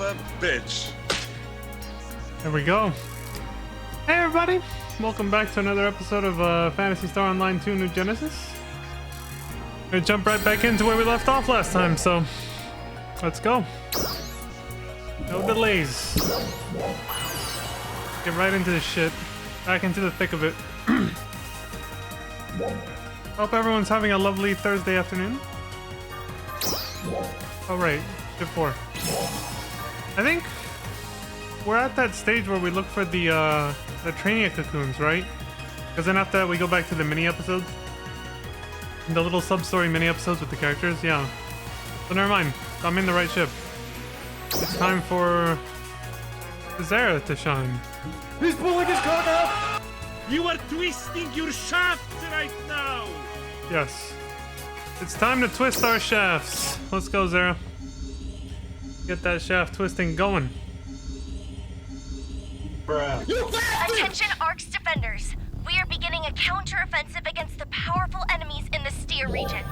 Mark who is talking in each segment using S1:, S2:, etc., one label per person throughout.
S1: a bitch.
S2: There we go. Hey everybody, welcome back to another episode of Phantasy Star Online 2 New Genesis. Gonna jump right back into where we left off last time, so let's go. No delays. Get right into this shit. Back into the thick of it. Hope everyone's having a lovely Thursday afternoon. Oh right, ship 4. I think we're at that stage where we look for the training cocoons, right? Because then after that we go back to the mini episodes. The little sub-story mini episodes with the characters, yeah. So never mind, I'm in the right ship. It's time for Zara to shine.
S3: He's pulling his cock out!
S1: You are twisting your shaft right now.
S2: Yes. It's time to twist our shafts. Let's go, Zara. Get that shaft twisting going.
S4: Attention Ark's defenders. We are beginning a counter-offensive against the powerful enemies in the Steer region.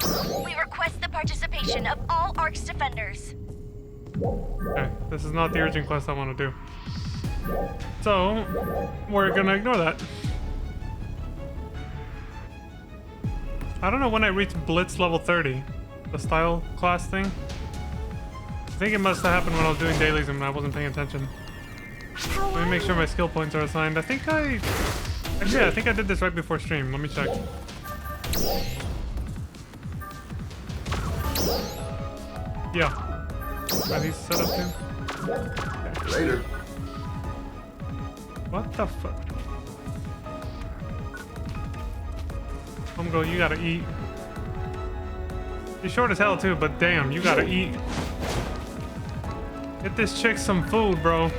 S4: We request the participation of all Ark's defenders.
S2: Okay, this is not the urgent quest I want to do. So, we're gonna ignore that. I don't know when I reached Blitz level 30. The style class thing. I think it must have happened when I was doing dailies and I wasn't paying attention. Let me make sure my skill points are assigned. Actually, I think I did this right before stream. Let me check. Yeah. Are these set up too?
S3: Okay. Later.
S2: What the fuck? Homegirl, you gotta eat. You're short as hell too, but damn, you gotta eat. Get this chick some food, bro.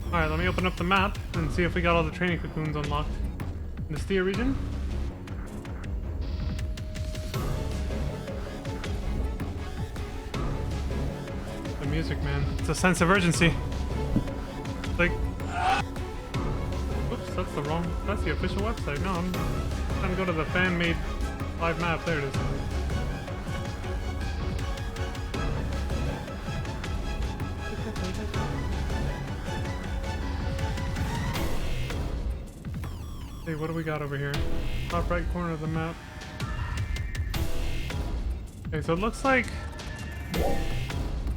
S2: Alright, let me open up the map and see if we got all the training cocoons unlocked in the Steer region. The music, man. It's a sense of urgency. Like... Oops, that's the official website. No, I'm trying to go to the fan-made live map. There it is. Hey, what do we got over here? Top right corner of the map. Okay, so it looks like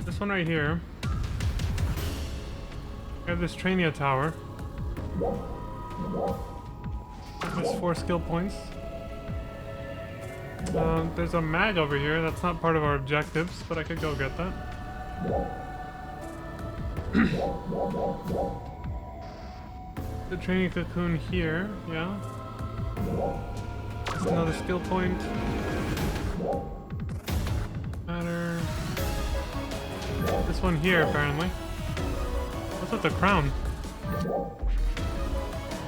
S2: this one right here. We have this Trainia tower. There's 4 skill points. There's a mag over here. That's not part of our objectives, but I could go get that. The training cocoon here, yeah. There's another skill point. Matter. This one here, apparently. What's with the crown?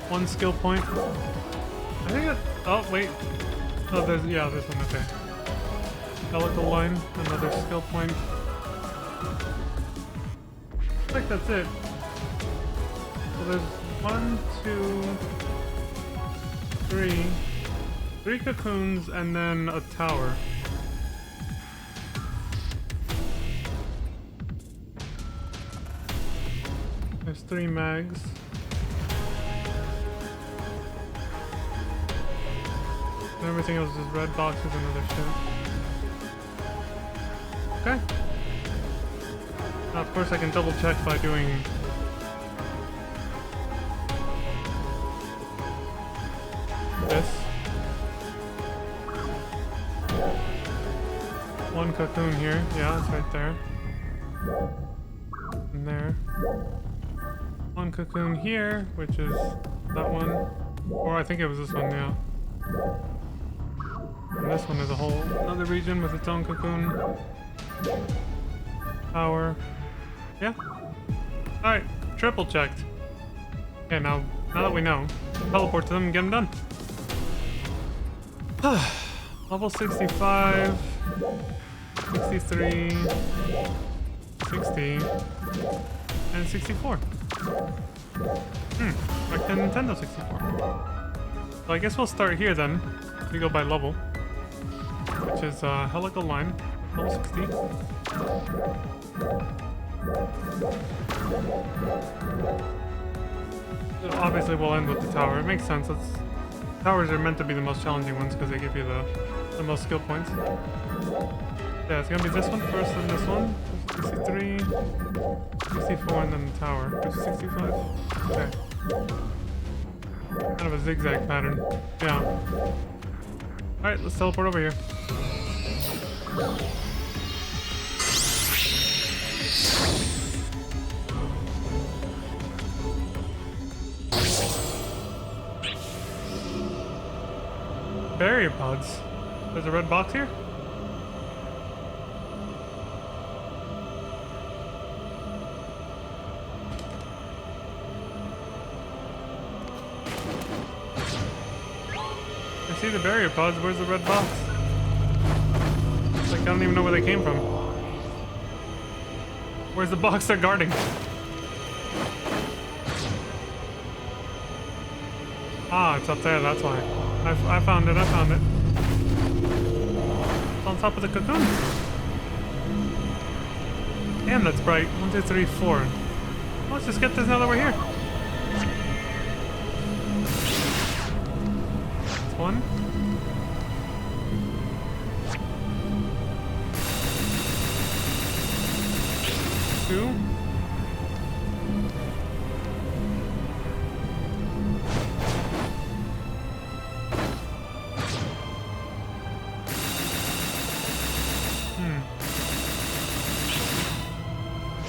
S2: 1 skill point. I think it. Oh wait. Oh, there's this one. Okay. Helical line, another skill point. I think that's it. So there's 1, 2, 3. 3 cocoons and then a tower. There's 3 mags. And everything else is red boxes and other shit. Okay. Now, of course, I can double check by doing this. 1 cocoon here. Yeah, it's right there. And there. 1 cocoon here, which is that one. Or I think it was this one, yeah. And this one is a whole another region with its own cocoon. Tower. Yeah. Alright, triple checked. Okay, now that we know, teleport to them and get them done. Level 65, 63, 60, and 64. Like the Nintendo 64. So I guess we'll start here then. We go by level, which is helical line, level 60. Obviously, we'll end with the tower. It makes sense. Towers are meant to be the most challenging ones because they give you the most skill points. Yeah, it's gonna be this one first, then this one. 63, 64, and then the tower, which is 65. Okay. Kind of a zigzag pattern. Yeah. Alright, let's teleport over here. Barrier pods. There's a red box here? I see the barrier pods. Where's the red box? Like, I don't even know where they came from. Where's the box they're guarding? Ah, it's up there, that's why. I found it, It's on top of the cocoon. Damn, that's bright. 1, 2, 3, 4. Let's just get this now that we're here. That's one. Two.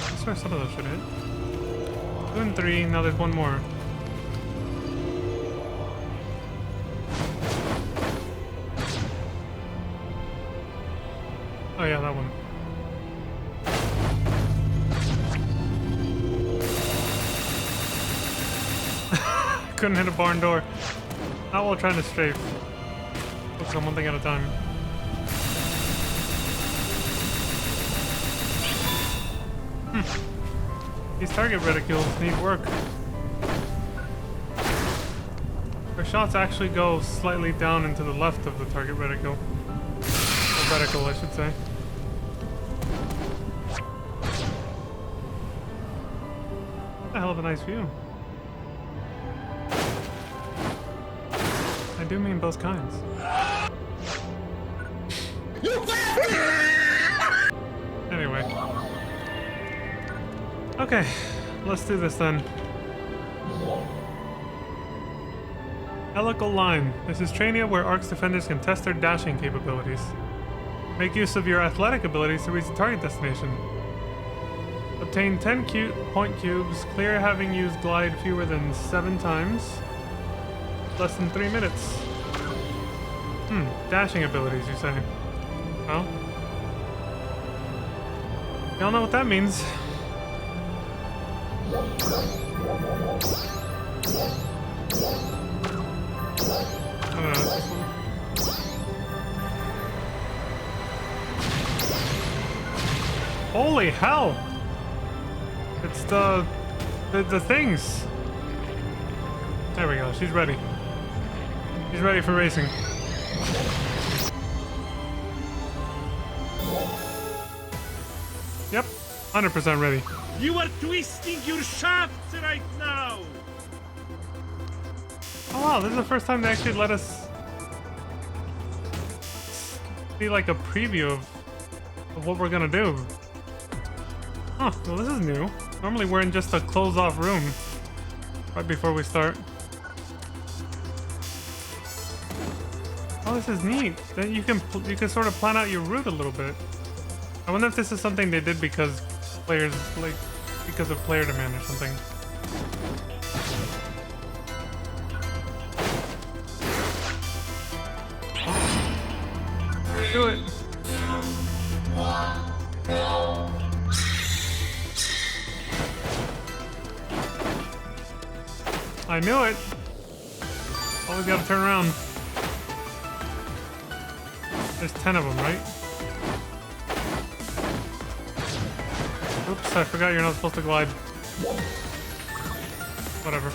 S2: That's where some of those should hit. 2 and 3, now there's one more. Oh yeah, that one. Couldn't hit a barn door. Not while trying to strafe. Focus on one thing at a time. These target reticules need work. Our shots actually go slightly down and to the left of the target reticle. Or reticle, I should say. What a hell of a nice view. I do mean both kinds. Anyway. Okay, let's do this then. Helical line. This is Trainia where Ark's defenders can test their dashing capabilities. Make use of your athletic abilities to reach the target destination. Obtain 10 point cubes, clear having used glide fewer than 7 times. Less than 3 minutes. Dashing abilities, you say? Well, y'all know what that means. I don't know, it's this one. Holy hell! It's the things. There we go, she's ready. She's ready for racing. Yep, 100% ready.
S1: You are twisting your shafts right now!
S2: Oh wow, this is the first time they actually let us see like a preview of what we're gonna do. Huh, well this is new. Normally we're in just a closed off room right before we start. Oh, this is neat. Then you can sort of plan out your route a little bit. I wonder if this is something they did because players because of player demand or something. Do it. I knew it. Always gotta turn around. There's 10 of them, right? Oops, I forgot you're not supposed to glide. Whatever.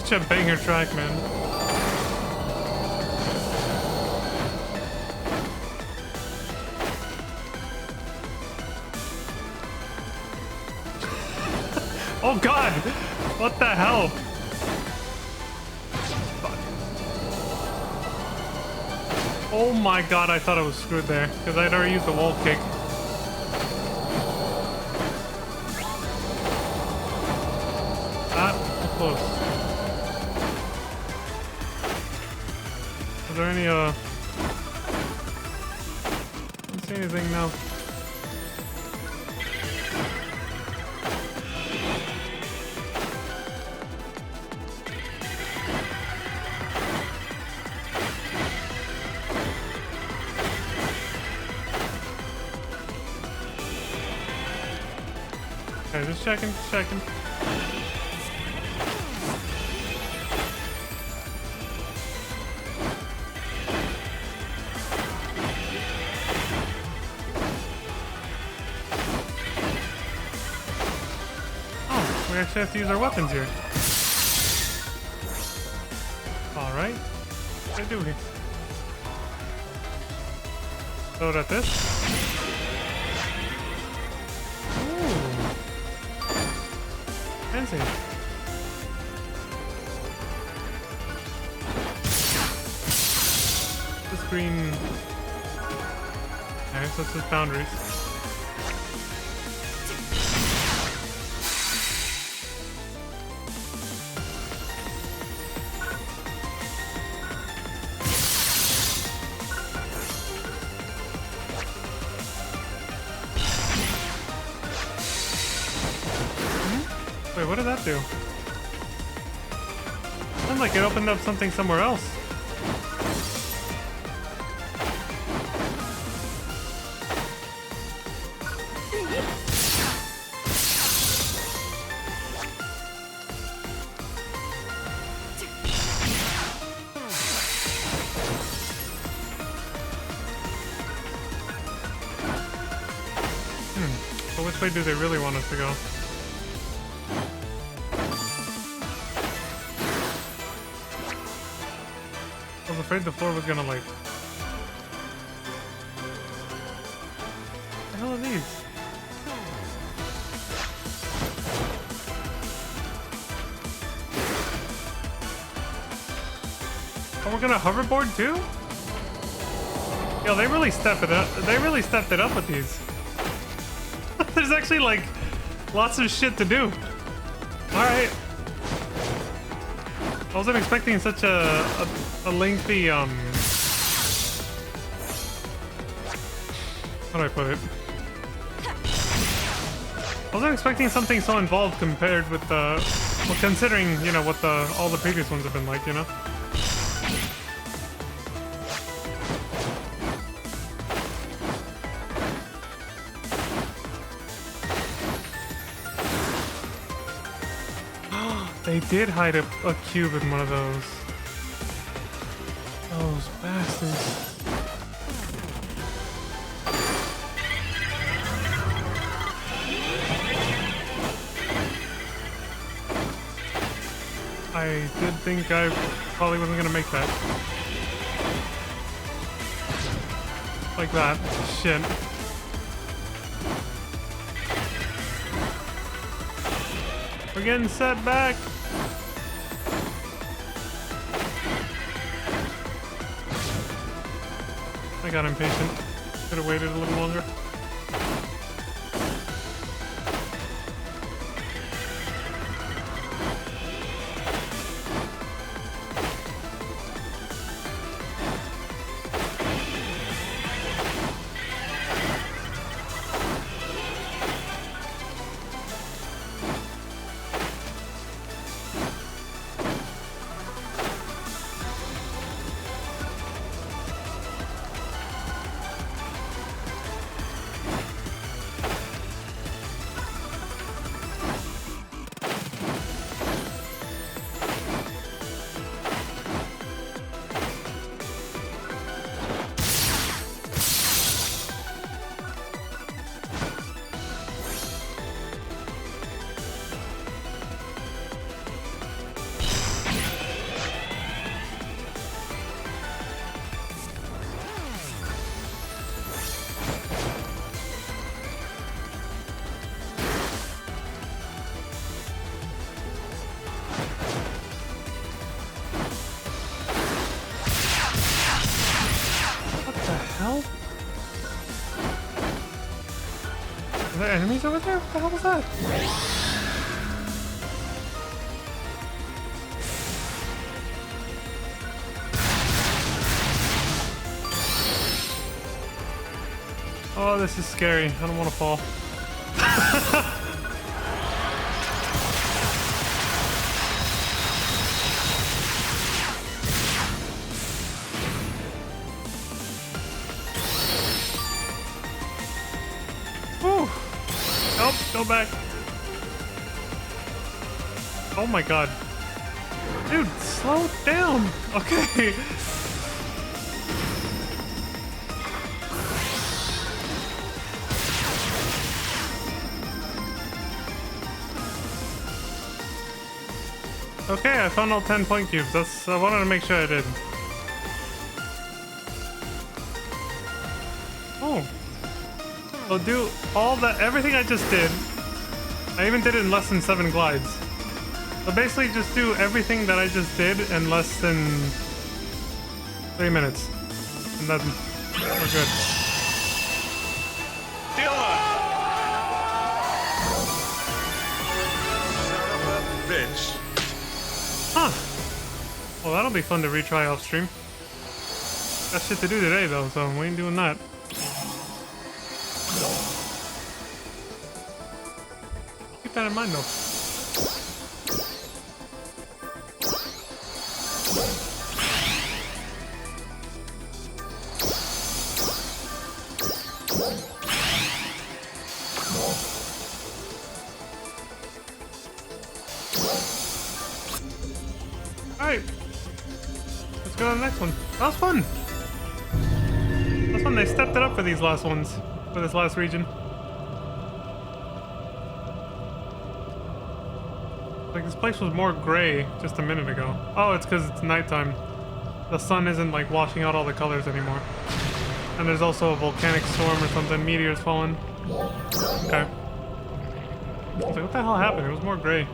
S2: such a banger track, man. Oh god! What the hell? Fuck. Oh my god, I thought I was screwed there, because I'd already used the wall kick. Ah, close. Is there any, I don't see anything now. Okay, just checking, just checking. Oh, we actually have to use our weapons here. Alright. What do I do here? Throw it at this. Fancy. This green. Okay, so this is boundaries. Wait, what did that do? Sounds like it opened up something somewhere else. So which way do they really want us to go? I was afraid the floor was gonna like... What the hell are these? Oh, we're gonna hoverboard too? Yo, they really stepped it up. They really stepped it up with these. There's actually like lots of shit to do. All right. I wasn't expecting such a lengthy how do I put it? I wasn't expecting something so involved compared with the well, considering you know what all the previous ones have been like, you know. They did hide a cube in one of those. Those bastards. I did think I probably wasn't gonna make that. Like that. Shit. We're getting set back. I got impatient. Could have waited a little longer. hell? Are there enemies over there? What the hell was that? Oh, this is scary. I don't want to fall. Whew. Nope, go back. Oh my god. Dude, slow down. Okay. Okay, I found all 10 point cubes. I wanted to make sure I did. Oh. I'll do everything I just did. I even did it in less than 7 glides. So basically just do everything that I just did in less than 3 minutes. And then we're good.
S1: Dylan! Son of a bitch.
S2: Huh. Well, that'll be fun to retry off stream. Got shit to do today, though, so we ain't doing that. Keep that in mind, though. Alright. Let's go to the next one. That was fun. That's fun. They stepped it up for these last ones. For this last region. Like, this place was more gray just a minute ago. Oh, it's because it's nighttime. The sun isn't, like, washing out all the colors anymore. And there's also a volcanic storm or something. Meteors falling. Okay. I was like, what the hell happened? It was more gray.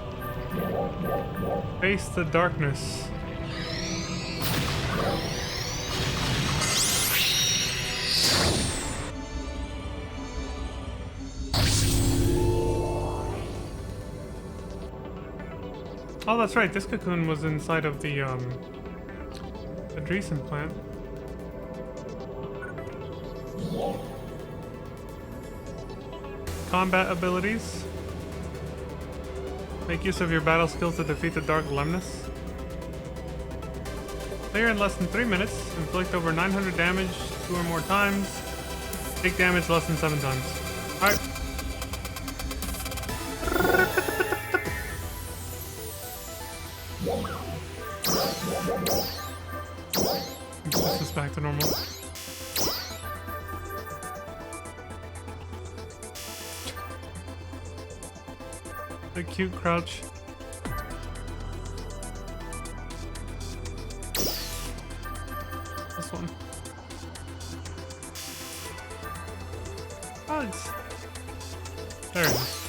S2: Face the darkness. Oh, that's right. This cocoon was inside of the Dreesen plant. Combat abilities. Make use of your battle skills to defeat the Dark Lemnis. Clear in less than 3 minutes. Inflict over 900 damage 2 or more times. Take damage less than 7 times. Alright. Push this back to normal. The cute crouch. This one. Oh, it's... There it is.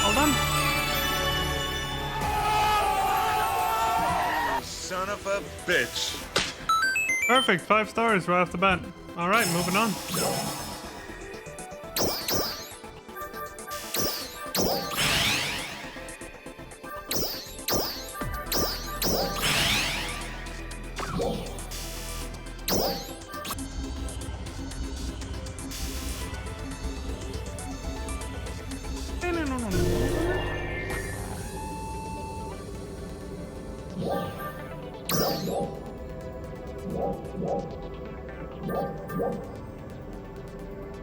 S2: All done.
S1: Son of a bitch.
S2: Perfect, 5 stars right off the bat. Alright, moving on.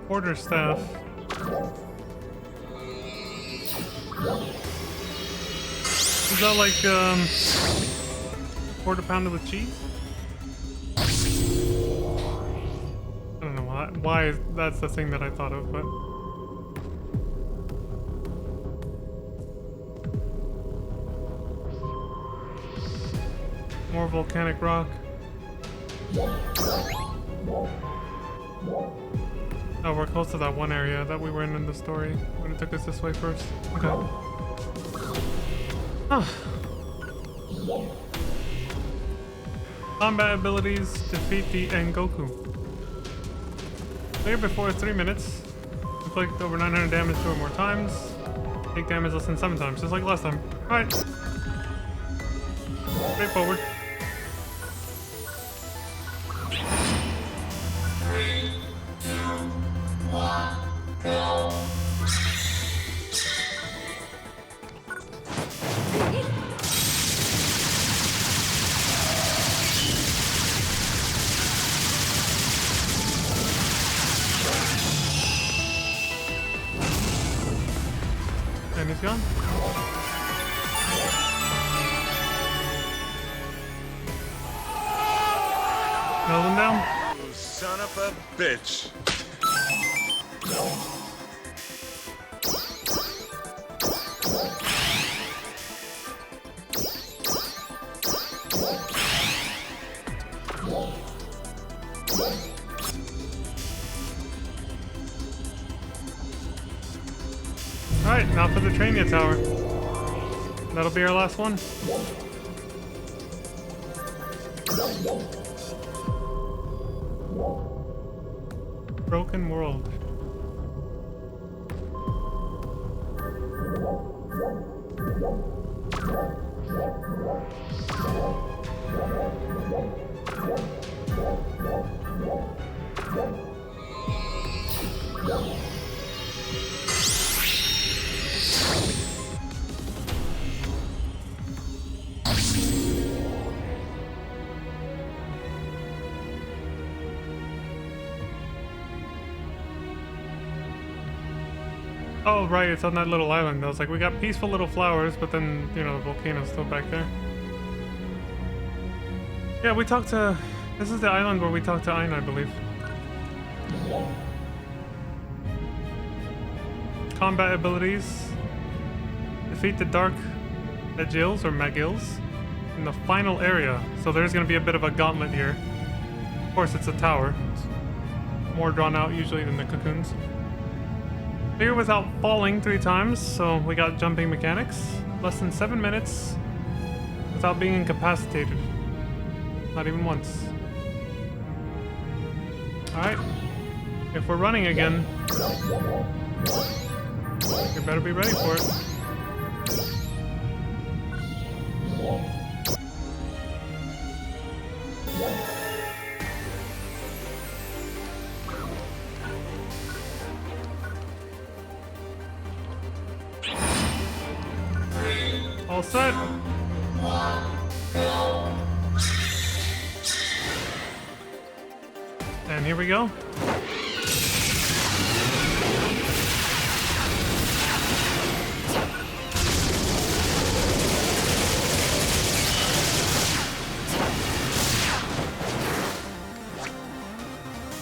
S2: Quarter staff. Is that like quarter pounder with cheese? I don't know why that's the thing that I thought of, but More volcanic rock. Oh, we're close to that one area that we were in the story when it took us this way first. Okay. Huh. Combat abilities, defeat the Engoku. Clear before 3 minutes. Inflict over 900 damage 2 or more times. Take damage less than 7 times, just like last time. Alright. Straightforward. And he's gone. Nailed him down.
S1: You son of a bitch.
S2: Alright, now for the Trainia Tower. That'll be our last one. Broken World. Oh, right, it's on that little island. I was like, we got peaceful little flowers, but then, you know, the volcano's still back there. Yeah, we talked to... This is the island where we talked to Ain, I believe. Combat abilities. Defeat the Dark Magills, or Magills, in the final area. So there's going to be a bit of a gauntlet here. Of course, it's a tower. It's more drawn out usually than the cocoons. Clear without falling 3 times, so we got jumping mechanics. Less than 7 minutes without being incapacitated. Not even once. Alright. If we're running again, you better be ready for it. All set. And here we go.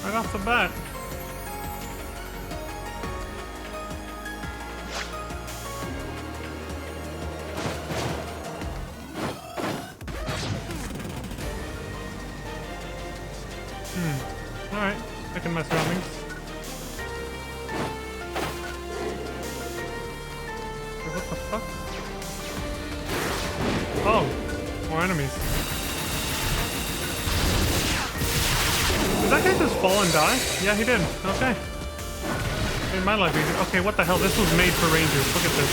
S2: Right off the bat. Alright, checking my surroundings. Hey, what the fuck? Oh, more enemies. Did that guy just fall and die? Yeah, he did. Okay. Made my life easier. Okay, what the hell? This was made for rangers. Look at this.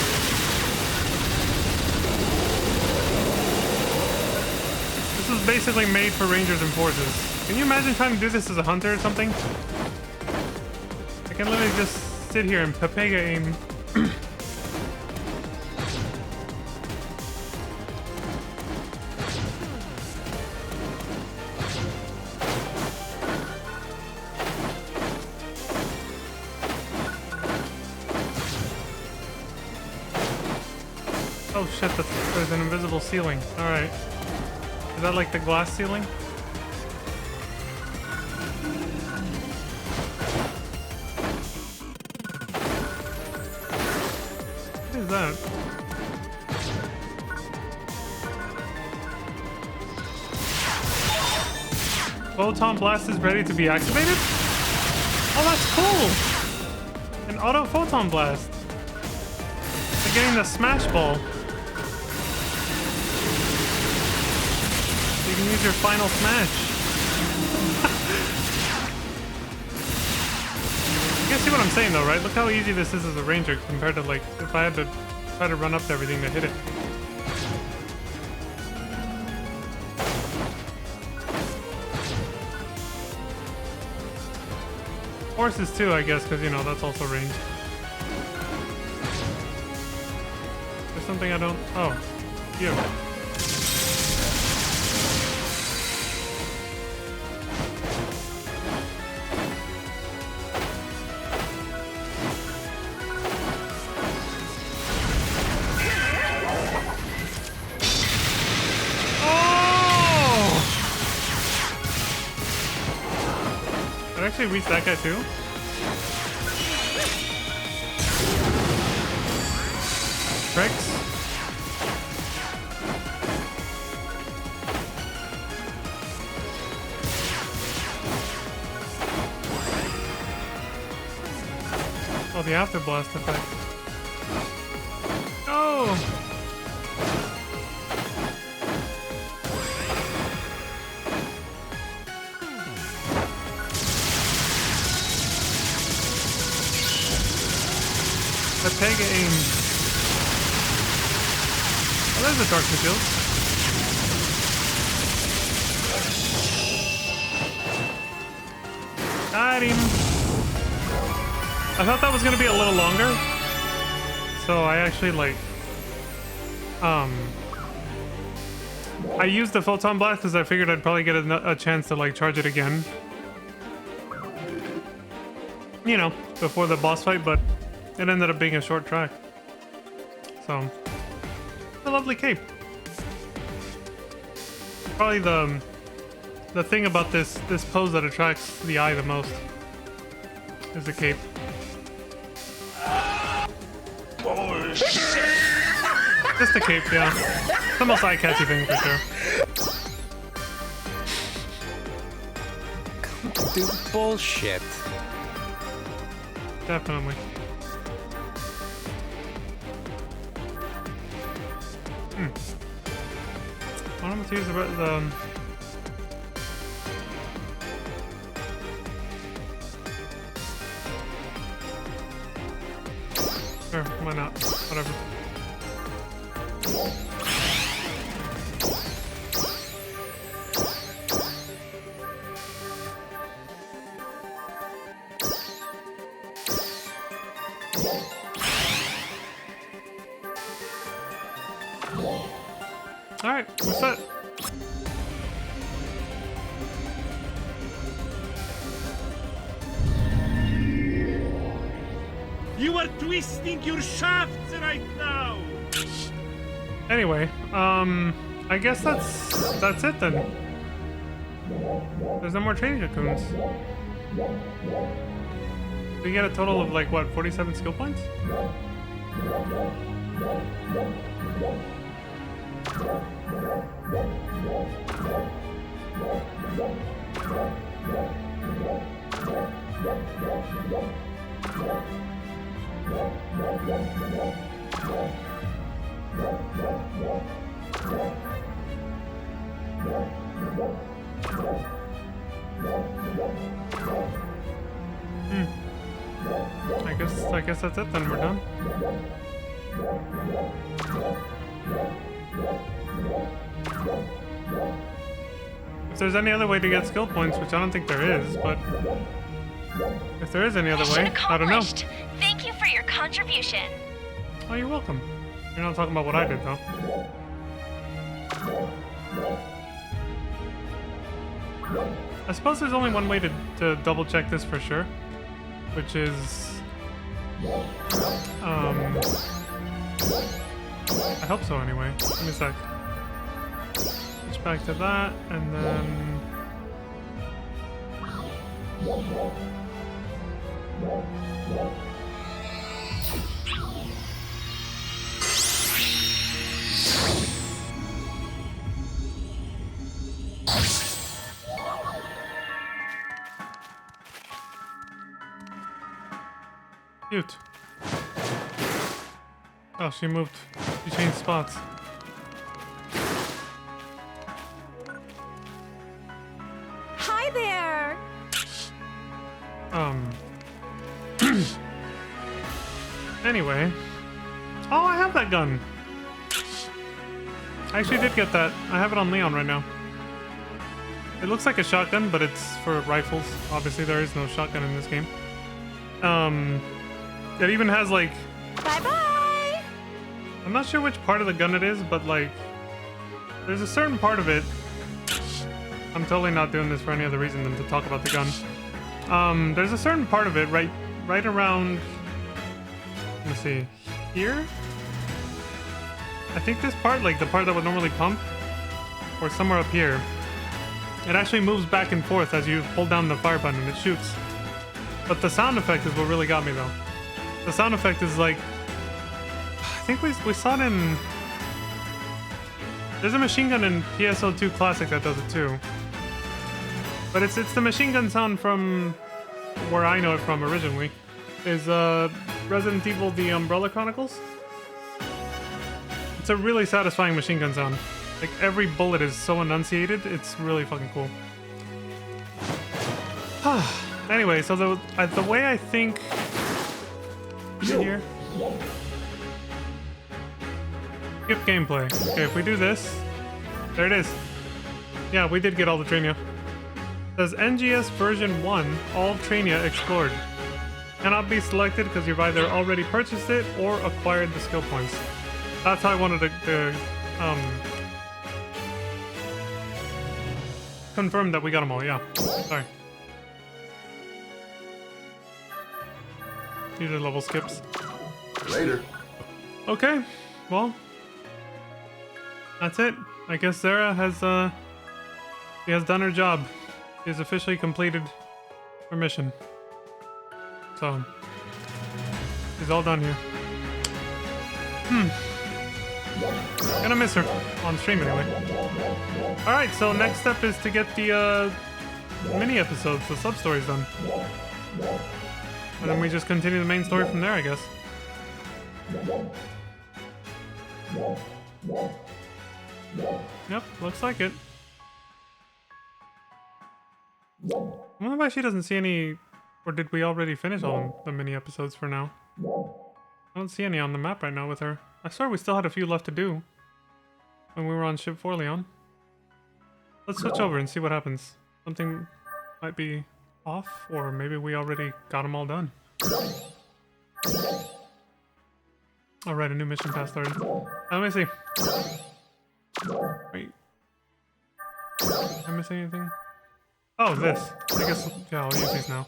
S2: This was basically made for rangers and forces. Can you imagine trying to do this as a hunter or something? I can literally just sit here and Pepega aim. Oh shit, there's an invisible ceiling. Alright. Is that like the glass ceiling? What is that? Photon Blast is ready to be activated? Oh, that's cool! An auto Photon Blast. They're getting the Smash Ball. You can use your final smash. You guys see what I'm saying though, right? Look how easy this is as a ranger compared to like if I had to try to run up to everything to hit it. Horses too, I guess, because you know that's also range. There's something I don't. Oh, you. Actually reach that guy too? Tricks? Oh, the after blast effect. Oh! The Pega aim. Oh, there's a dark shield. Got him. I thought that was gonna be a little longer, so I actually like I used the Photon Blast because I figured I'd probably get a chance to like charge it again, you know, before the boss fight, but it ended up being a short track. So, a lovely cape. Probably the thing about this pose that attracts the eye the most is the cape. Just the cape, yeah. It's the most eye-catchy thing for sure.
S5: Dude, bullshit.
S2: Definitely. I want to use the sure, why not? Whatever. Alright, we're set.
S1: You are twisting your shafts right now!
S2: Anyway, I guess that's it then. There's no more training cocoons. We get a total of like what, 47 skill points? I guess that's it then, we're done. If there's any other way to get skill points, which I don't think there is, but if there is any other way, I don't know.
S4: Thank you for your contribution.
S2: Oh, you're welcome. You're not talking about what I did, though. I suppose there's only one way to double check this for sure, which is I hope so anyway. Give me a sec. Switch back to that, and then Cute. Oh, she moved. She changed spots.
S6: Hi there.
S2: Anyway. Oh, I have that gun. I actually did get that. I have it on Leon right now. It looks like a shotgun, but it's for rifles. Obviously, there is no shotgun in this game. It even has, like...
S6: Bye-bye.
S2: I'm not sure which part of the gun it is, but, like... There's a certain part of it... I'm totally not doing this for any other reason than to talk about the gun. There's a certain part of it right around... Let me see. Here? I think this part, like the part that would normally pump, or somewhere up here, it actually moves back and forth as you hold down the fire button and it shoots. But the sound effect is what really got me though. The sound effect is like, I think we saw it in... There's a machine gun in PSO2 Classic that does it too. But it's the machine gun sound from where I know it from originally. Is Resident Evil The Umbrella Chronicles. It's a really satisfying machine gun sound. Like every bullet is so enunciated, it's really fucking cool. Anyway, so the way I think here. Skip gameplay. Okay, if we do this, there it is. Yeah, we did get all the Trainia. It says NGS version 1, all Trainia explored. Cannot be selected because you've either already purchased it or acquired the skill points. That's how I wanted to confirm that we got them all, yeah. Sorry. These are level skips.
S3: Later.
S2: Okay, well, that's it. I guess Sarah has she has done her job. She has officially completed her mission. So she's all done here. Gonna miss her on stream anyway. Alright, so next step is to get the mini episodes, the sub stories done. And then we just continue the main story from there, I guess. Yep, looks like it. I wonder why she doesn't see any... Or did we already finish all the mini episodes for now? I don't see any on the map right now with her. I swear we still had a few left to do when we were on Ship 4, Leon. Let's switch over and see what happens. Something might be off, or maybe we already got them all done. Alright, a new mission pass started. Let me see. Wait. Did I miss anything? Oh, this. I guess, yeah, I'll use these now.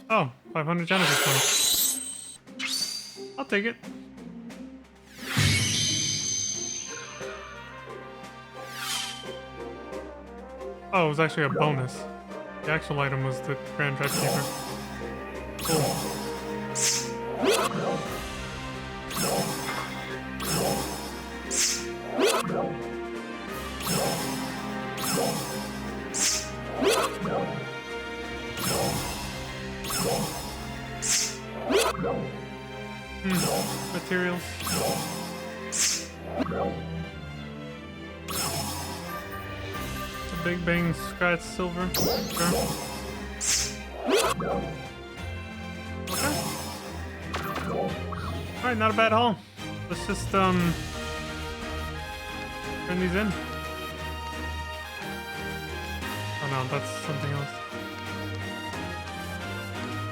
S2: Oh, 500 Genesis points. I'll take it. Oh, it was actually a bonus. The actual item was the Grand Treasure Keeper. Cool. Materials. The Big Bang Scratch Silver. Sure. Okay. Alright, not a bad haul. Let's just turn these in. Oh no, that's something else.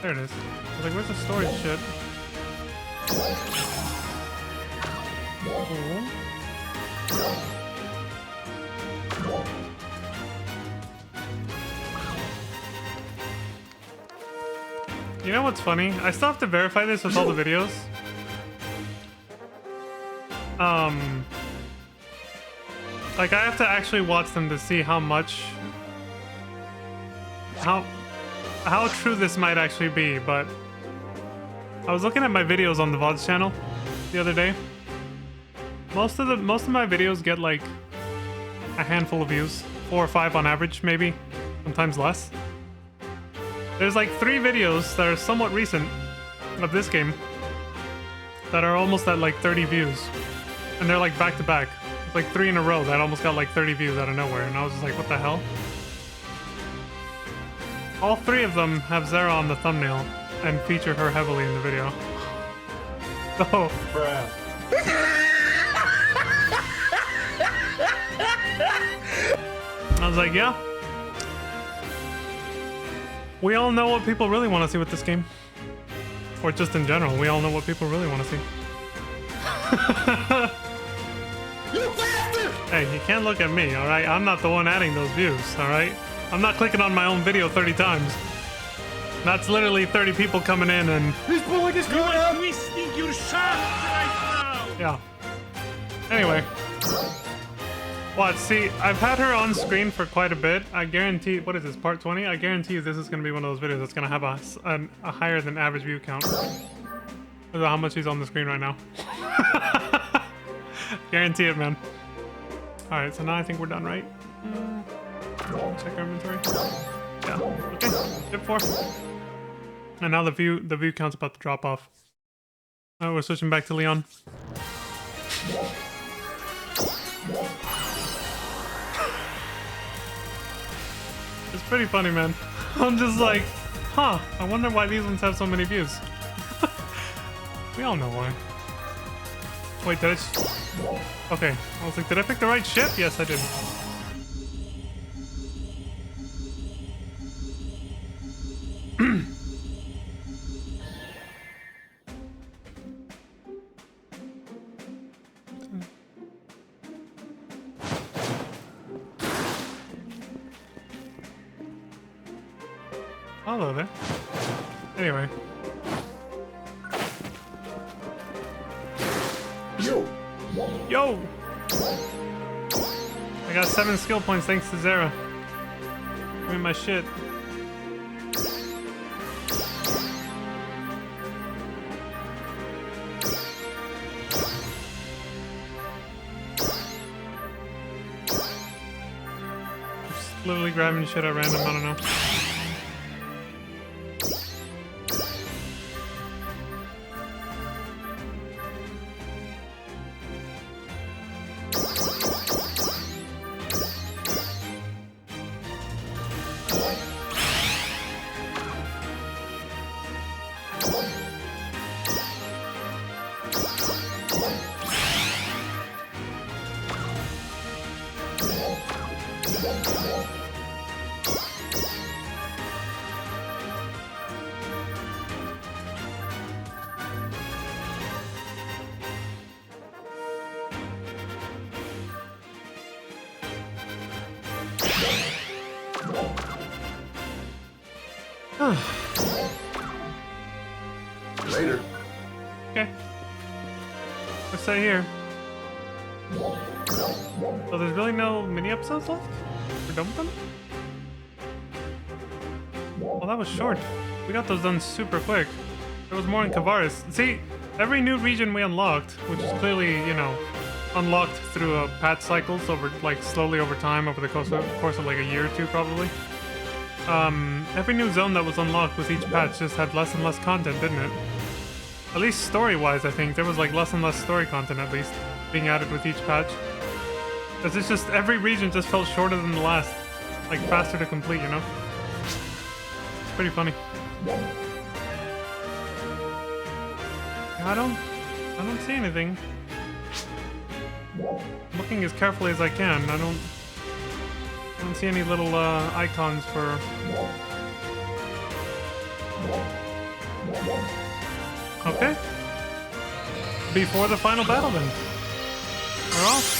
S2: There it is. I was like, where's the storage shit? Cool. You know what's funny? I still have to verify this with all the videos. Like I have to actually watch them to see how much, how true this might actually be, but I was looking at my videos on the VODs channel the other day. Most of my videos get like a handful of views, 4 or 5 on average, maybe. Sometimes less. There's like 3 videos that are somewhat recent of this game that are almost at like 30 views. And they're like back to back. It's like 3 in a row that almost got like 30 views out of nowhere. And I was just like, what the hell? All 3 of them have Zara on the thumbnail and feature her heavily in the video. So, I was like, yeah. We all know what people really want to see with this game. Or just in general, we all know what people really want to see.
S3: You bastard!
S2: Hey, you can't look at me, alright? I'm not the one adding those views, alright? I'm not clicking on my own video 30 times. That's literally 30 people coming in and...
S3: He's pulling his
S1: You
S3: cock
S1: are
S3: out!
S1: twisting your shaft right now!
S2: yeah. Anyway. What? See, I've had her on screen for quite a bit. I guarantee... What is this, part 20? I guarantee you this is going to be one of those videos that's going to have a higher than average view count. Look at how much she's on the screen right now. Guarantee it, man. Alright, so now I think we're done, right? Check our inventory. Yeah. Okay. Tip 4. And now the view count's about to drop off. Alright, we're switching back to Leon. It's pretty funny, man. I'm just like, huh, I wonder why these ones have so many views. We all know why. Wait, did I okay, I was like, did I pick the right ship? Yes, I did. Hello there. Anyway. Yo! I got 7 skill points thanks to Zara. Give me my shit. Just literally grabbing shit at random, I don't know.
S3: Later.
S2: Okay. Let's say here. So there's really no mini episodes left? We're done with them? Well, that was short. We got those done super quick. There was more in Kavaris. See, every new region we unlocked, which is clearly, you know, unlocked through patch cycles over, like, slowly over time, over the course of like a year or 2 probably. Every new zone that was unlocked with each patch just had less and less content, didn't it? At least story-wise, I think. There was like less and less story content, at least, being added with each patch. Because it's just, every region just felt shorter than the last. Like, faster to complete, you know? It's pretty funny. I don't see anything. I'm looking as carefully as I can. I don't see any little icons for... Okay. Before the final battle then. We're off.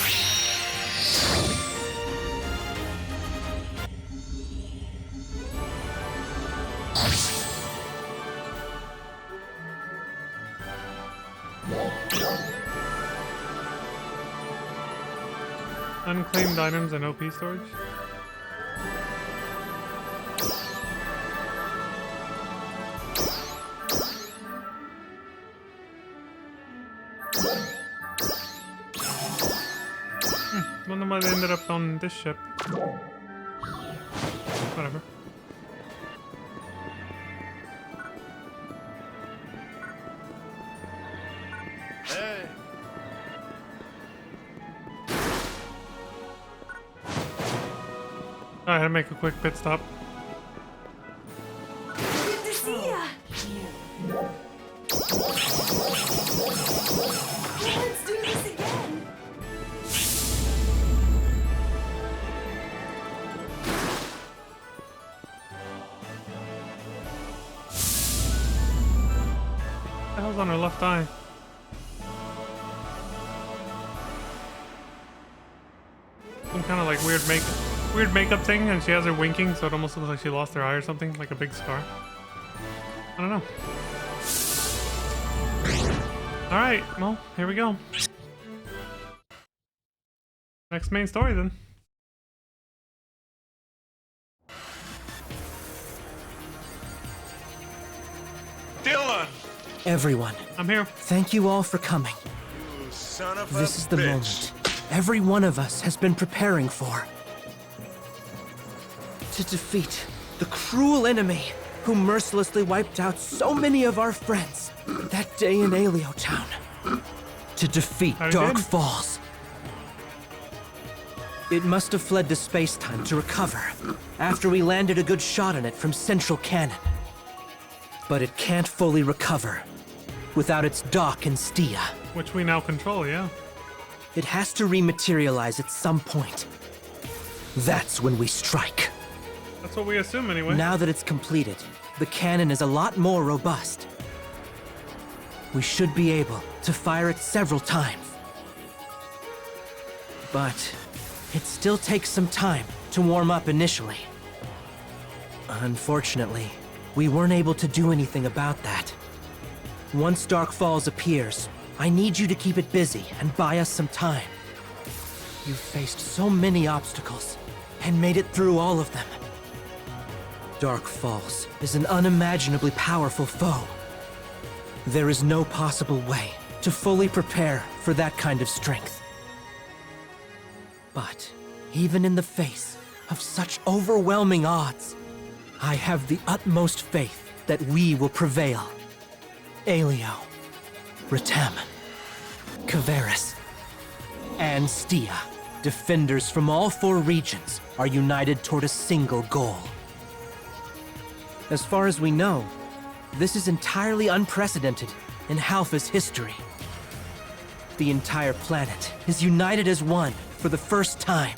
S2: Unclaimed items and OP storage. Wonder why they ended up on this ship. Whatever.
S1: Hey.
S2: I had to make a quick pit stop.
S6: Good to see ya. Let's do this again.
S2: What the hell's on her left eye? Some kind of like weird makeup thing, and she has her winking, so it almost looks like she lost her eye or something, like a big scar. I don't know. All right, well, here we go. Next main story then.
S1: Dylan!
S7: Everyone,
S2: I'm here.
S7: thank you all for coming.
S1: You son of a
S7: This is the
S1: bitch.
S7: moment every one of us has been preparing for. To defeat the cruel enemy who mercilessly wiped out so many of our friends that day in Alio Town. To defeat
S2: I
S7: Dark
S2: did.
S7: Falls. It must have fled to space-time to recover after we landed a good shot on it from Central Cannon. But it can't fully recover without its dock in Stia.
S2: Which we now control, yeah.
S7: It has to rematerialize at some point. That's when we strike.
S2: That's what we assume anyway.
S7: Now that it's completed, the cannon is a lot more robust. We should be able to fire it several times. But it still takes some time to warm up initially. Unfortunately, we weren't able to do anything about that. Once Dark Falls appears, I need you to keep it busy and buy us some time. You've faced so many obstacles and made it through all of them. Dark Falls is an unimaginably powerful foe. There is no possible way to fully prepare for that kind of strength. But even in the face of such overwhelming odds, I have the utmost faith that we will prevail. Alio, Retem, Kavaris, and Stia, defenders from all 4 regions, are united toward a single goal. As far as we know, this is entirely unprecedented in Halpha's history. The entire planet is united as one for the first time.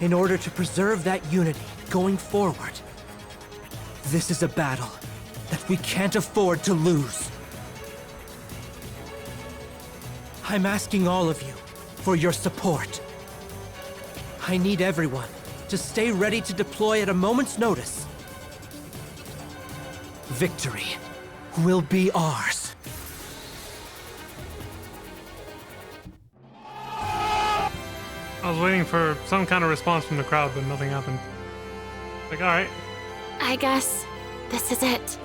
S7: In order to preserve that unity going forward, this is a battle that we can't afford to lose. I'm asking all of you for your support. I need everyone to stay ready to deploy at a moment's notice. Victory will be ours.
S2: I was waiting for some kind of response from the crowd, but nothing happened. Like, alright.
S8: I guess this is it.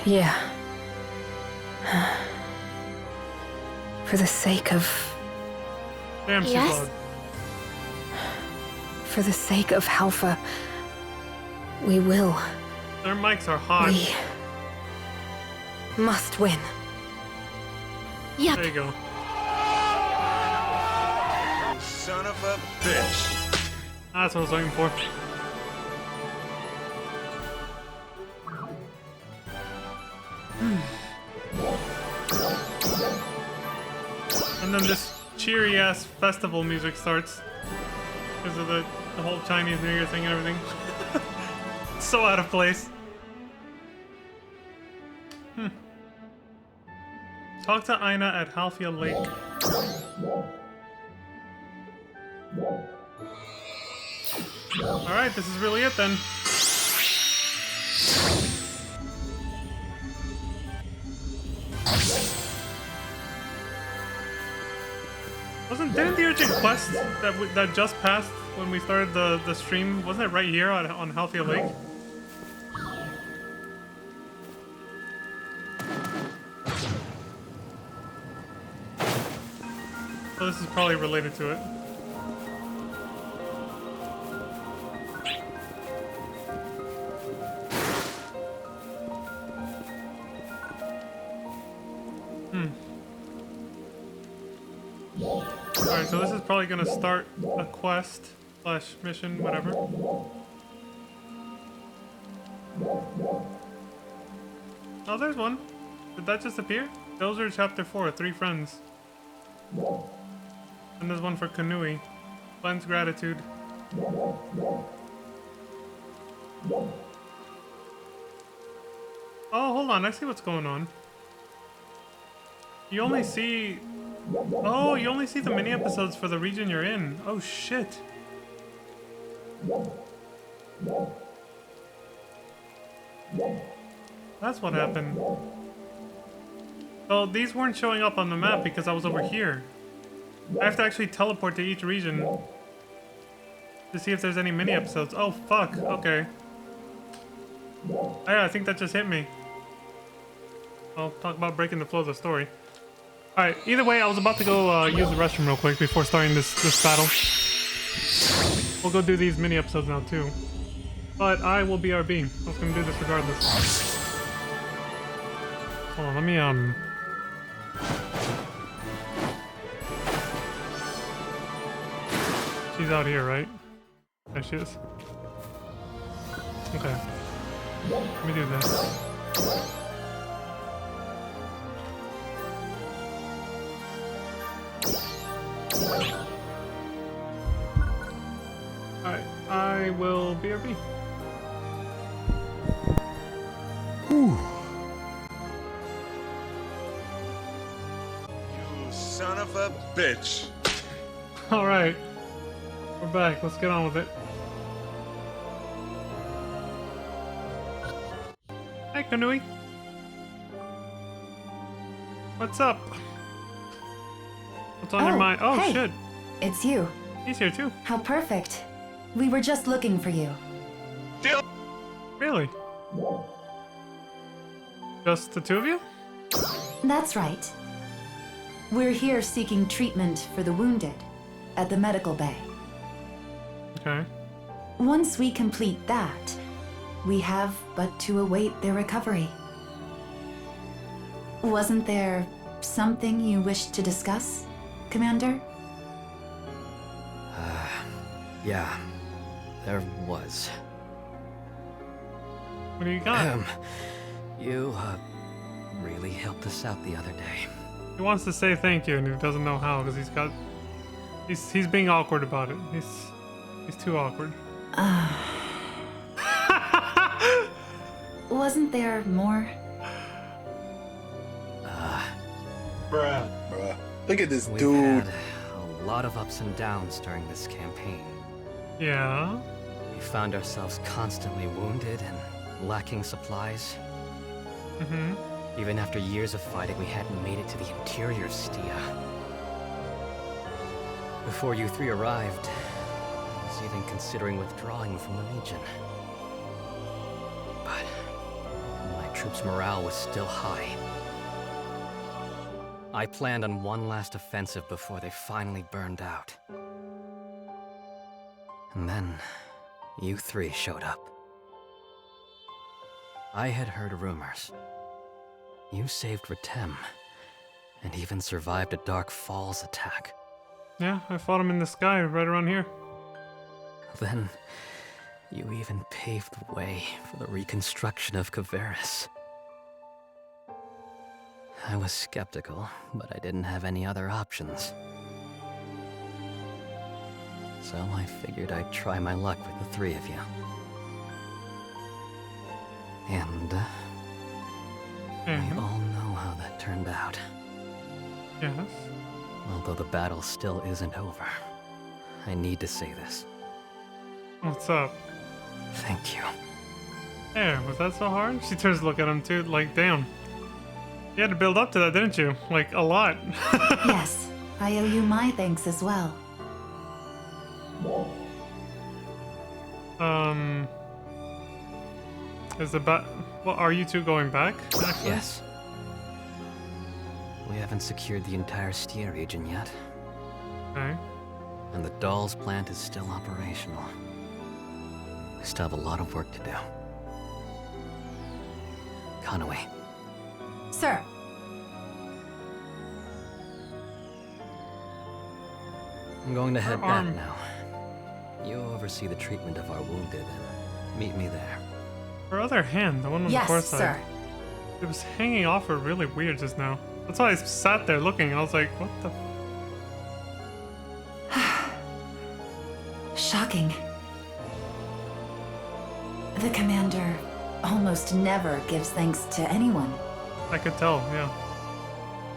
S9: Yeah. For the sake of...
S2: Damn, she's
S8: Yes?
S2: loud.
S9: For the sake of Halpha, we will.
S2: Their mics are hot.
S9: We must win.
S8: Yep.
S2: There you go.
S1: You son of a bitch.
S2: That's what I was looking for. And then this cheery ass festival music starts because of the whole Chinese New Year thing and everything. So out of place. Talk to Aina at Halfia Lake. Alright, this is really it then. Didn't the urgent quest that just passed when we started the stream, wasn't it right here on Halfia Lake? So this is probably related to it. so this is probably gonna start a quest slash mission, whatever. Oh, there's one. Did that just appear? Those are chapter 4, 3 friends. And there's one for Kanui. Cleanse gratitude. Oh, hold on. I see what's going on. You only see... Oh, you only see the mini episodes for the region you're in. Oh, shit. That's what happened. So these weren't showing up on the map because I was over here. I have to actually teleport to each region to see if there's any mini episodes. Oh, fuck. Okay. Oh, yeah, I think that just hit me. I'll talk about breaking the flow of the story. Alright, either way, I was about to go use the restroom real quick before starting this battle. We'll go do these mini episodes now, too. But I will BRB. I was gonna do this regardless. Hold on, let me, She's out here, right? There she is. Okay. Let me do this. Alright, I will BRB.
S3: Whew.
S1: You son of a bitch.
S2: Alright. We're back. Let's get on with it. Hey, Kanui. What's up? What's on your mind? Oh,
S6: hey.
S2: shit.
S6: It's you.
S2: He's here, too.
S6: How perfect. We were just looking for you.
S2: Really? Just the two of you?
S6: That's right. We're here seeking treatment for the wounded at the medical bay.
S2: Okay.
S6: Once we complete that, we have but to await their recovery. Wasn't there something you wished to discuss, Commander?
S5: Yeah, there was.
S2: What do you got?
S5: You really helped us out the other day.
S2: He wants to say thank you, and he doesn't know how because he's being awkward about it. He's too awkward.
S6: Wasn't there more?
S3: Bruh. Look at this
S5: We've
S3: dude.
S5: had a lot of ups and downs during this campaign.
S2: Yeah.
S5: We found ourselves constantly wounded and lacking supplies.
S2: Mm-hmm.
S5: Even after years of fighting, we hadn't made it to the interior of Stia. Before you three arrived, I was even considering withdrawing from the region. But my troops' morale was still high. I planned on one last offensive before they finally burned out. And then, you three showed up. I had heard rumors. You saved Ritem, and even survived a Dark Falls attack.
S2: Yeah, I fought him in the sky right around here.
S5: Then, you even paved the way for the reconstruction of Kavaris. I was skeptical, but I didn't have any other options. So I figured I'd try my luck with the three of you. And we all know how that turned out.
S2: Yes.
S5: Although the battle still isn't over, I need to say this.
S2: What's up?
S5: Thank you.
S2: There, was that so hard? She turns to look at him too, like, damn. You had to build up to that, didn't you? Like, a lot.
S6: Yes, I owe you my thanks as well.
S2: Is the well, are you two going back, actually?
S5: Yes. We haven't secured the entire Stia region yet.
S2: Okay.
S5: And the Dolls plant is still operational. We still have a lot of work to do. Conaway.
S6: Sir.
S5: I'm going to head
S2: Her
S5: back
S2: arm.
S5: now. You oversee the treatment of our wounded and meet me there.
S2: Her other hand, the one on the far
S6: Yes,
S2: side.
S6: sir.
S2: It was hanging off her really weird just now. That's why I sat there looking. I was like, what the?
S6: Shocking. The commander almost never gives thanks to anyone.
S2: I could tell, yeah.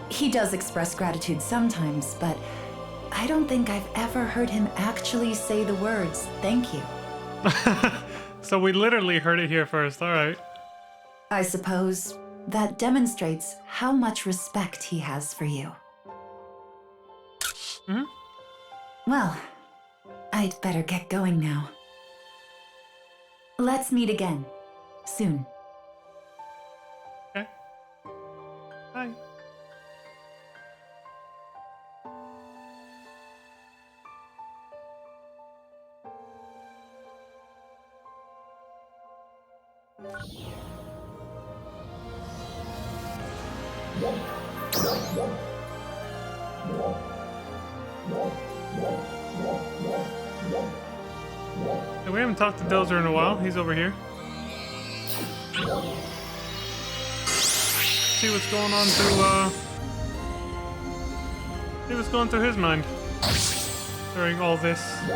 S6: He does express gratitude sometimes, but I don't think I've ever heard him actually say the words, thank you.
S2: So we literally heard it here first, alright.
S6: I suppose that demonstrates how much respect he has for you.
S2: Mhm.
S6: Well, I'd better get going now. Let's meet again. Soon.
S2: Okay. Bye. Hey, we haven't talked to Dozer in a while. He's over here. See what's going on see what's going through his mind during all this. I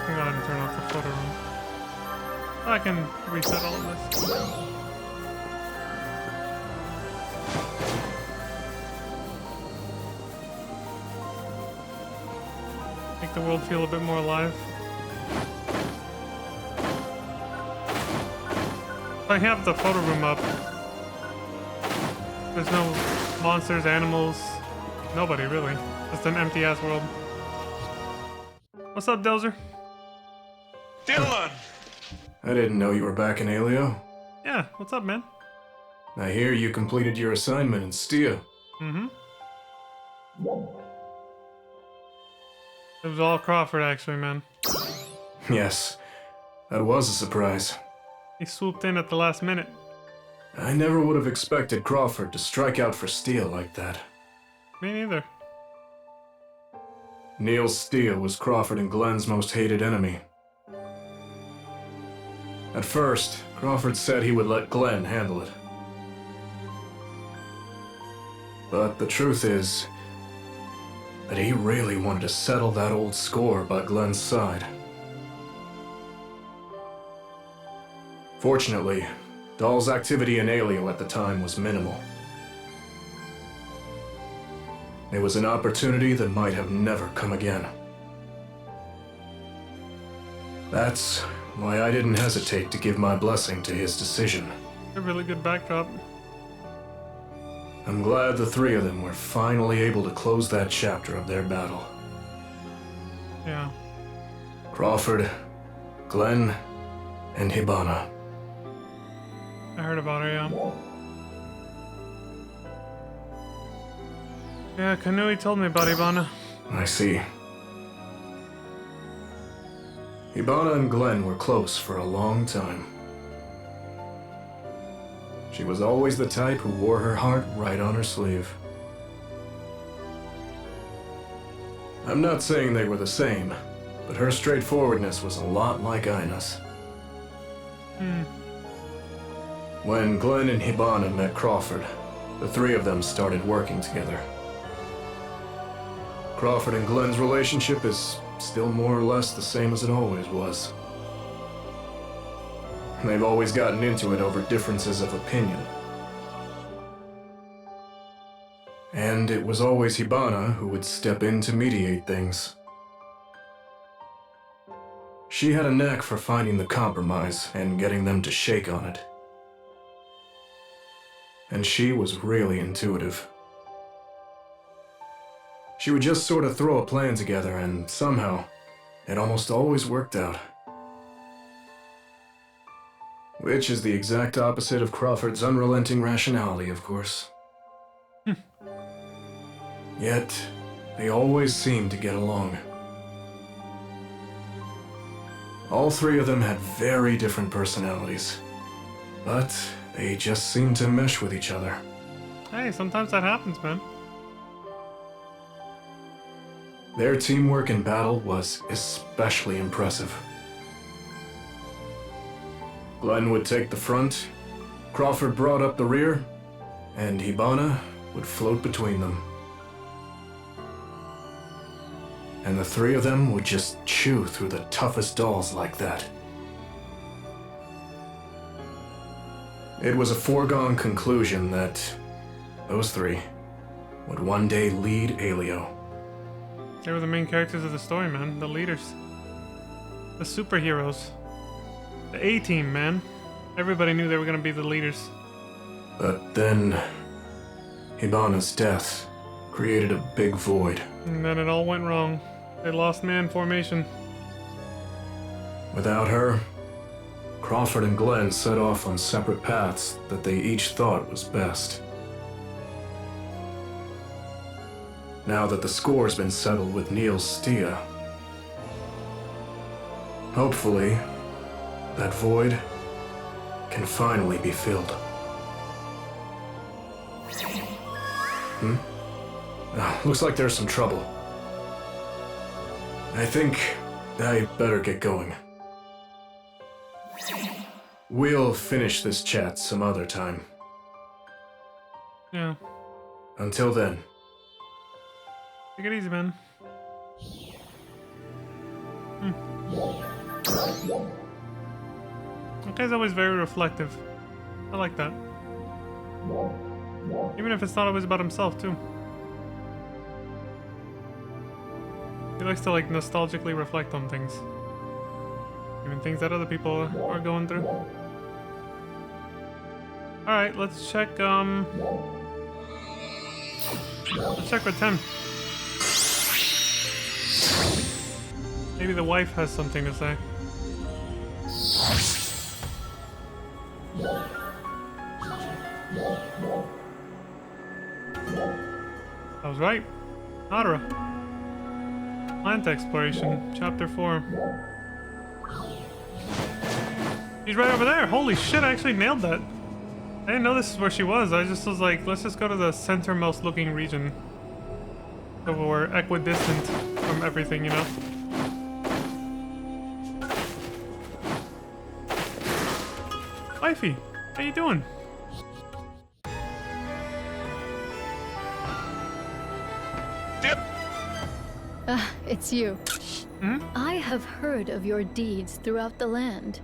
S2: can go ahead and turn off the photo room. I can reset all of this. Make the world feel a bit more alive. If I have the photo room up, there's no monsters, animals, nobody really. Just an empty ass world. What's up, Dozer?
S1: Dylan!
S3: I didn't know you were back in Alio.
S2: Yeah, what's up, man?
S3: I hear you completed your assignment in Stia.
S2: Mm-hmm. It was all Crawford, actually, man.
S3: Yes, that was a surprise.
S2: He swooped in at the last minute.
S3: I never would have expected Crawford to strike out for Stia like that.
S2: Me neither.
S3: Neil Stia was Crawford and Glenn's most hated enemy. At first, Crawford said he would let Glenn handle it. But the truth is that he really wanted to settle that old score by Glenn's side. Fortunately, Dahl's activity in Alio at the time was minimal. It was an opportunity that might have never come again. That's why I didn't hesitate to give my blessing to his decision.
S2: A really good backdrop.
S3: I'm glad the three of them were finally able to close that chapter of their battle.
S2: Yeah.
S3: Crawford, Glenn, and Hibana.
S2: I heard about her, yeah. Yeah, Kanui told me about Ibana.
S3: I see. Hibana and Glenn were close for a long time. She was always the type who wore her heart right on her sleeve. I'm not saying they were the same, but her straightforwardness was a lot like Ina's. When Glenn and Hibana met Crawford, the three of them started working together. Crawford and Glenn's relationship is still more or less the same as it always was. They've always gotten into it over differences of opinion. And it was always Hibana who would step in to mediate things. She had a knack for finding the compromise and getting them to shake on it. And she was really intuitive. She would just sort of throw a plan together and somehow, it almost always worked out. Which is the exact opposite of Crawford's unrelenting rationality, of course. Yet, they always seemed to get along. All three of them had very different personalities, but they just seemed to mesh with each other.
S2: Hey, sometimes that happens, man.
S3: Their teamwork in battle was especially impressive. Glenn would take the front, Crawford brought up the rear, and Hibana would float between them. And the three of them would just chew through the toughest dolls like that. It was a foregone conclusion that those three would one day lead Alio.
S2: They were the main characters of the story, man. The leaders. The superheroes. The A-team, man. Everybody knew they were gonna be the leaders.
S3: But then, Hibana's death created a big void.
S2: And then it all went wrong. They lost man formation.
S3: Without her, Crawford and Glenn set off on separate paths that they each thought was best. Now that the score's been settled with Neil's Stia, hopefully, that void can finally be filled. Looks like there's some trouble. I think I better get going. We'll finish this chat some other time.
S2: Yeah.
S3: Until then.
S2: Take it easy, man. That guy's always very reflective. I like that. Even if it's not always about himself, too. He likes to, like, nostalgically reflect on things. Even things that other people are going through. Alright, let's check, let's check with Tim. Maybe the wife has something to say. I was right. Nadara. Plant exploration, chapter 4. She's right over there. Holy shit, I actually nailed that. I didn't know this is where she was. I just was like, let's just go to the centermost looking region. So we're equidistant from everything, you know? Wifey, how you doing?
S10: It's you.
S2: Hmm?
S10: I have heard of your deeds throughout the land.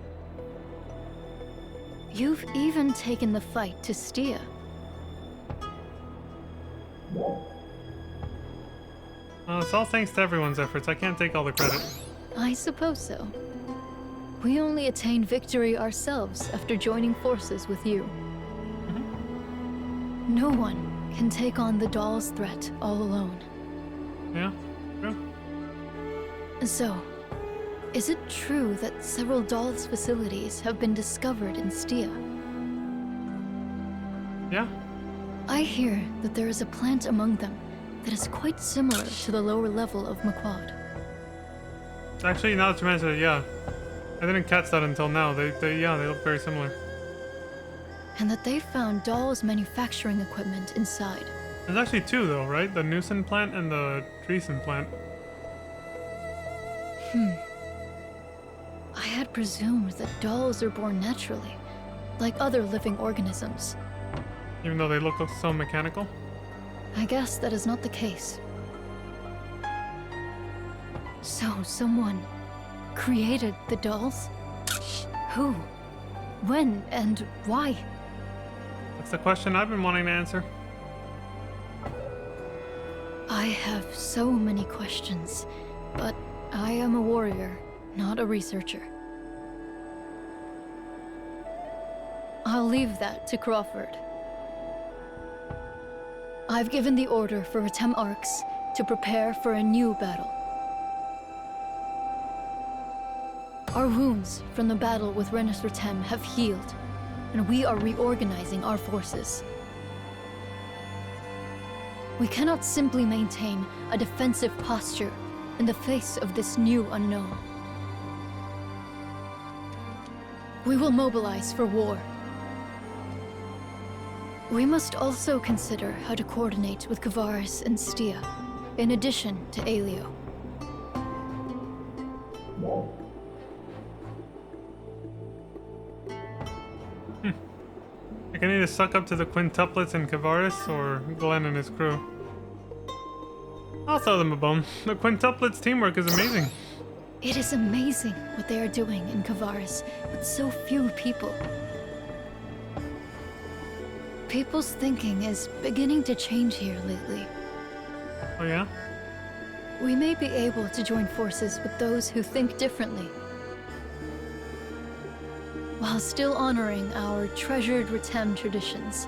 S10: You've even taken the fight to Stia.
S2: Well, it's all thanks to everyone's efforts. I can't take all the credit.
S10: I suppose so. We only attained victory ourselves after joining forces with you. No one can take on the doll's threat all alone.
S2: Yeah, true.
S10: So, is it true that several dolls facilities have been discovered in Stia?
S2: Yeah.
S10: I hear that there is a plant among them that is quite similar to the lower level of Maquad.
S2: Actually, now that you mention it, yeah. I didn't catch that until now. They look very similar.
S10: And that they found dolls manufacturing equipment inside.
S2: There's actually two, though, right? The Newson plant and the Dreesen plant.
S10: I had presumed that dolls are born naturally, like other living organisms.
S2: Even though they look so mechanical?
S10: I guess that is not the case. So, someone created the dolls? Who? When and why?
S2: That's the question I've been wanting to answer.
S10: I have so many questions, but I am a warrior, not a researcher. I'll leave that to Crawford. I've given the order for Retem Arcs to prepare for a new battle. Our wounds from the battle with Renus Retem have healed, and we are reorganizing our forces. We cannot simply maintain a defensive posture in the face of this new unknown. We will mobilize for war. We must also consider how to coordinate with Kavaris and Stia, in addition to Alio.
S2: I can either suck up to the quintuplets and Kavaris or Glenn and his crew. I'll throw them a bone. The quintuplets teamwork is amazing.
S10: It is amazing what they are doing in Kavaris with so few people. People's thinking is beginning to change here lately.
S2: Oh yeah?
S10: We may be able to join forces with those who think differently, while still honoring our treasured Retem traditions.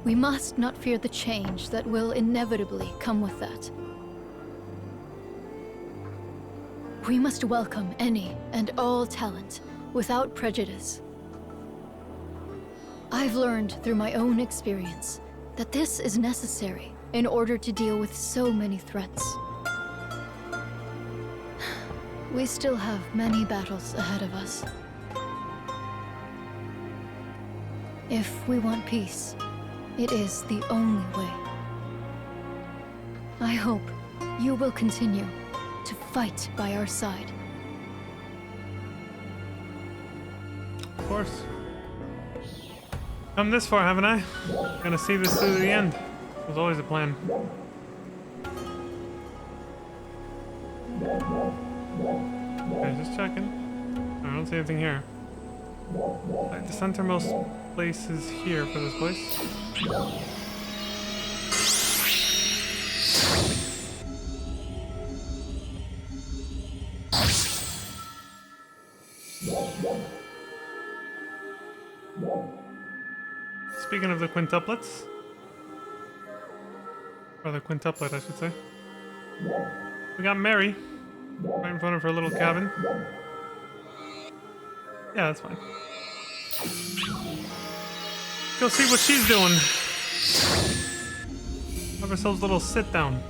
S10: We must not fear the change that will inevitably come with that. We must welcome any and all talent without prejudice. I've learned through my own experience that this is necessary in order to deal with so many threats. We still have many battles ahead of us. If we want peace, it is the only way. I hope you will continue to fight by our side.
S2: Of course. Come this far, haven't I? Gonna see this through to the end. It was always a plan. Okay, just checking. I don't see anything here. Right, the centermost place is here for this place. Speaking of the quintuplets, or the quintuplet, I should say, we got Mary right in front of her little cabin. Yeah, that's fine. Go see what she's doing. Have ourselves a little sit down.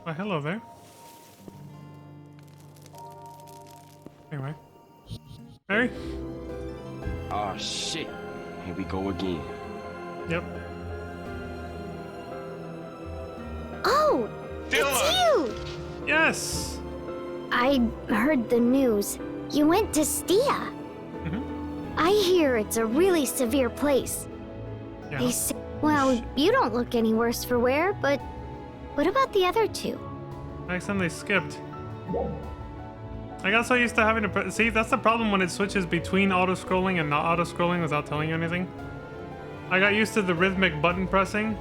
S2: Oh, hello there. Anyway. Mary?
S11: Oh shit. Here we go again.
S2: Yep.
S8: Oh! It's you!
S2: Yes!
S8: I heard the news. You went to Stia. I hear it's a really severe place.
S2: Yeah.
S8: They say, well, you don't look any worse for wear, but what about the other two?
S2: I accidentally skipped. I got so used to having to see, that's the problem when it switches between auto-scrolling and not auto-scrolling without telling you anything. I got used to the rhythmic button pressing,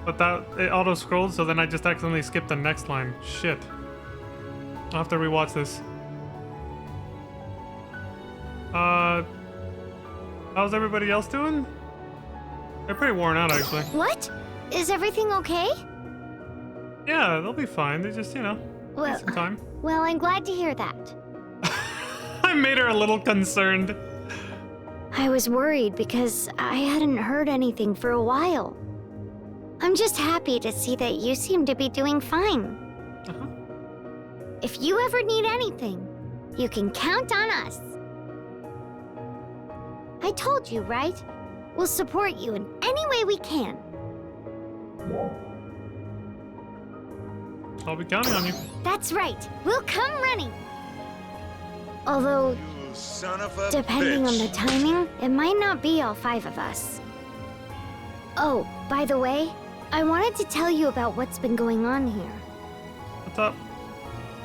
S2: but that it auto-scrolled, so then I just accidentally skipped the next line. Shit. I'll have to rewatch this. How's everybody else doing? They're pretty worn out, actually.
S8: What? Is everything okay?
S2: Yeah, they'll be fine. They just, you know, need some time.
S8: Well, I'm glad to hear that.
S2: I made her a little concerned.
S8: I was worried because I hadn't heard anything for a while. I'm just happy to see that you seem to be doing fine. If you ever need anything, you can count on us. I told you, right? We'll support you in any way we can.
S2: I'll be counting on you.
S8: That's right. We'll come running. Although, depending on the timing, it might not be all 5 of us. Oh, by the way, I wanted to tell you about what's been going on here.
S2: What's up?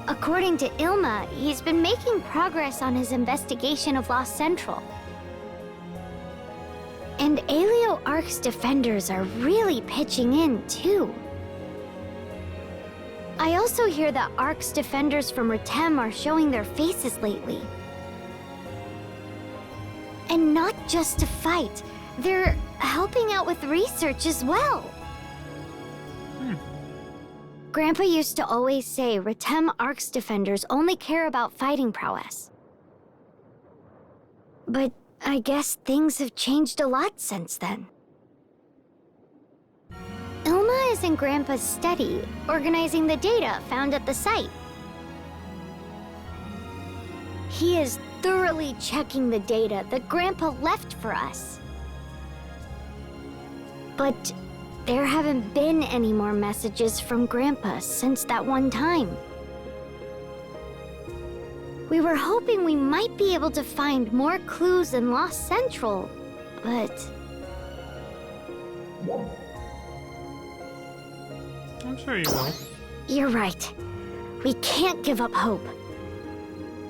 S8: According to Ilma, he's been making progress on his investigation of Lost Central. And Aleo Ark's defenders are really pitching in, too. I also hear that Ark's defenders from Retem are showing their faces lately. And not just to fight, they're helping out with research as well. Grandpa used to always say Retem Ark's defenders only care about fighting prowess. But I guess things have changed a lot since then. Ilma is in Grandpa's study, organizing the data found at the site. He is thoroughly checking the data that Grandpa left for us. But there haven't been any more messages from Grandpa since that one time. We were hoping we might be able to find more clues in Lost Central, but...
S2: I'm sure you will.
S8: You're right. We can't give up hope.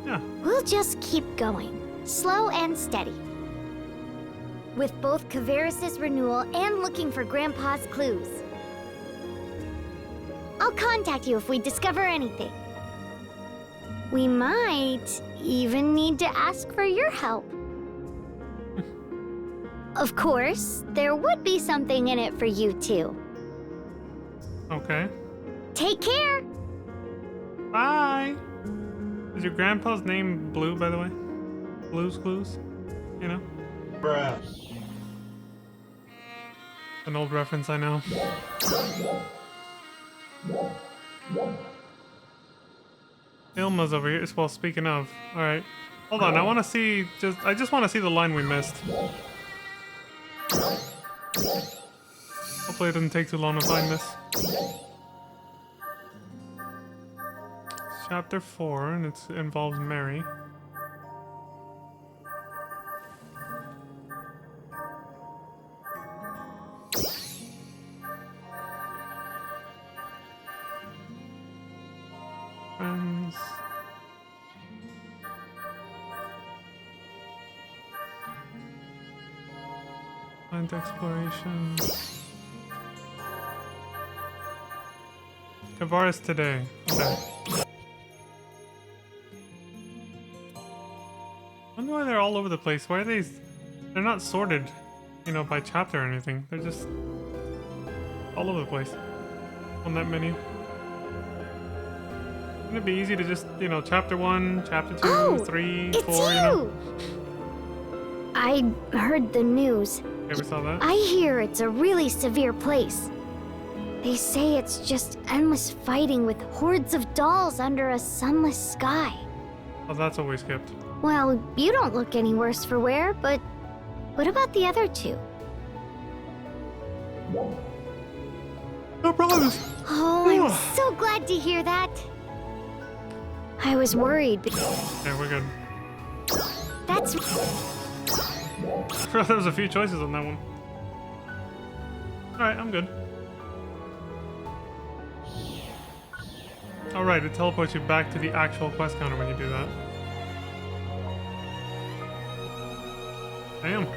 S2: Yeah.
S8: We'll just keep going, slow and steady. With both Kavaris' renewal and looking for Grandpa's clues. I'll contact you if we discover anything. We might even need to ask for your help. Of course, there would be something in it for you too.
S2: Okay.
S8: Take care!
S2: Bye! Is your grandpa's name Blue, by the way? Blue's Clues? You know?
S1: Bruh.
S2: An old reference, I know. Ilma's over here. Well, speaking of. Alright. Hold on, I want to see... I just want to see the line we missed. Hopefully it doesn't take too long to find this. Chapter 4, and it involves Mary. Friends. Plant exploration. Kavaris today. Okay. I wonder why they're all over the place. Why are they... They're not sorted, you know, by chapter or anything. They're just all over the place on that menu. Wouldn't it be easy to just, you know, chapter 1, chapter 2, 3, 4,
S8: it's
S2: you know?
S8: I heard the news.
S2: You ever saw that?
S8: I hear it's a really severe place. They say it's just endless fighting with hordes of dolls under a sunless sky.
S2: Oh, that's what we skipped.
S8: Well, you don't look any worse for wear, but what about the other two?
S2: No problems.
S8: Oh, I'm so glad to hear that. I was worried because...
S2: Yeah, we're good.
S8: That's...
S2: There was a few choices on that one. Alright, I'm good. Alright, it teleports you back to the actual quest counter when you do that. Damn.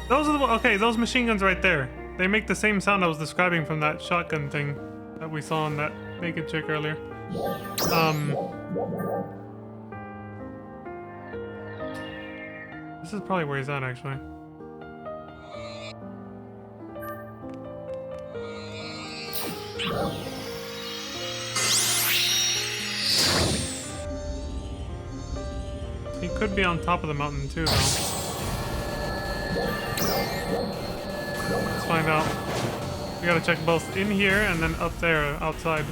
S2: Those are the... Okay, those machine guns right there. They make the same sound I was describing from that shotgun thing that we saw on that naked chick earlier. This is probably where he's at, actually. He could be on top of the mountain, too, though. Let's find out. We gotta check both in here and then up there, outside.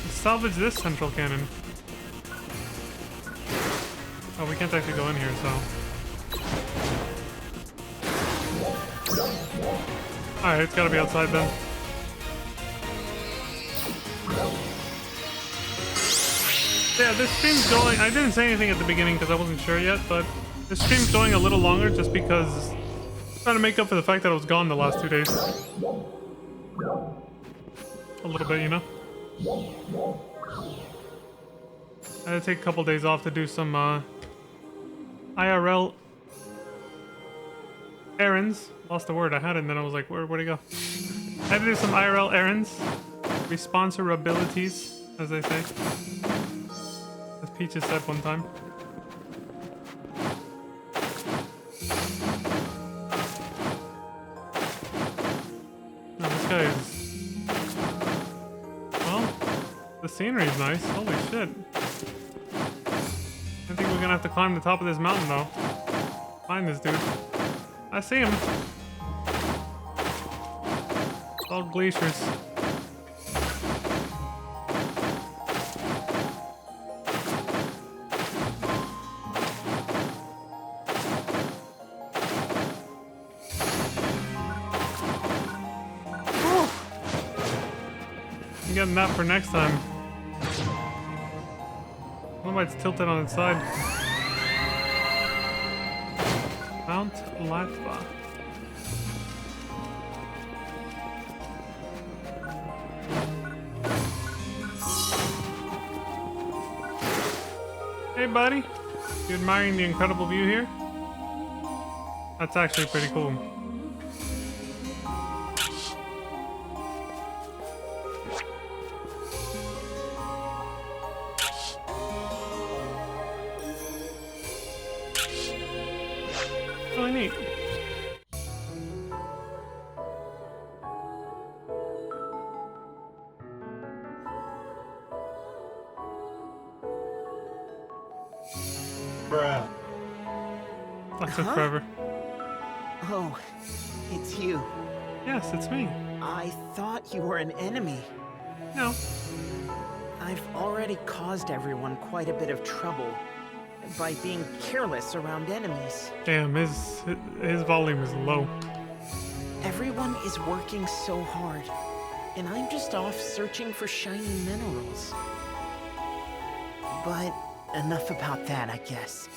S2: Let's salvage this central cannon. Oh, we can't actually go in here, so... Alright, it's gotta be outside then. Yeah, this stream's going... I didn't say anything at the beginning because I wasn't sure yet, but this stream's going a little longer just because... I'm trying to make up for the fact that I was gone the last 2 days. A little bit, you know? I had to take a couple days off to do some, IRL errands. Lost the word. I had it and then I was like, where'd it go? I had to do some IRL errands. Responsibilities, as they say. As Peaches said one time. Oh, this guy is... Well, the scenery's nice. Holy shit. We're gonna have to climb the top of this mountain, though. Find this dude. I see him. It's all glaciers. I'm getting that for next time. I wonder why it's tilted on its side. Mount Latva. Hey buddy, you admiring the incredible view here? That's actually pretty cool. Really neat.
S12: Bruh.
S2: That took forever.
S12: Oh, it's you.
S2: Yes, it's me.
S12: I thought you were an enemy.
S2: No.
S12: I've already caused everyone quite a bit of trouble by being careless around enemies.
S2: Damn, his volume is low.
S12: Everyone is working so hard, and I'm just off searching for shiny minerals. But enough about that, I guess.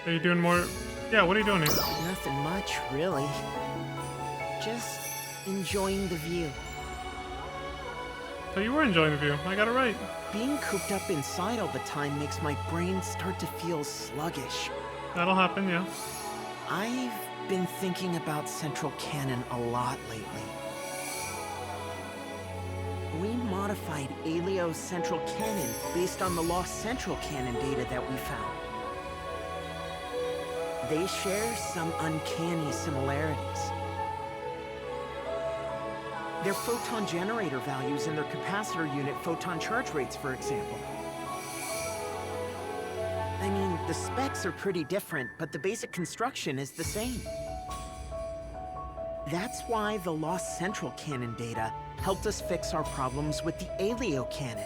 S2: Are you doing more? Yeah, what are you doing here?
S12: Nothing much, really. Just enjoying the view.
S2: So you were enjoying the view. I got it right.
S12: Being cooped up inside all the time makes my brain start to feel sluggish.
S2: That'll happen, yeah.
S12: I've been thinking about Central Cannon a lot lately. We modified Aelio's Central Cannon based on the lost Central Cannon data that we found. They share some uncanny similarities. Their photon generator values and their capacitor unit photon charge rates, for example. I mean, the specs are pretty different, but the basic construction is the same. That's why the lost Central Cannon data helped us fix our problems with the Aelio Cannon.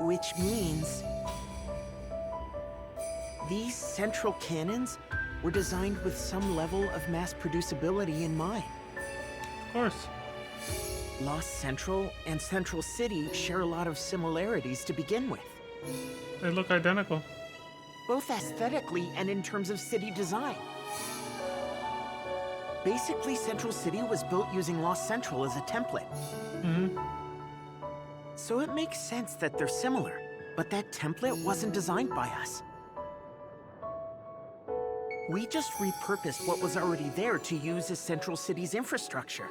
S12: Which means these Central Cannons were designed with some level of mass producibility in mind.
S2: Of course.
S12: Lost Central and Central City share a lot of similarities to begin with.
S2: They look identical.
S12: Both aesthetically and in terms of city design. Basically, Central City was built using Lost Central as a template.
S2: Mm-hmm.
S12: So it makes sense that they're similar, but that template wasn't designed by us. We just repurposed what was already there to use as Central City's infrastructure.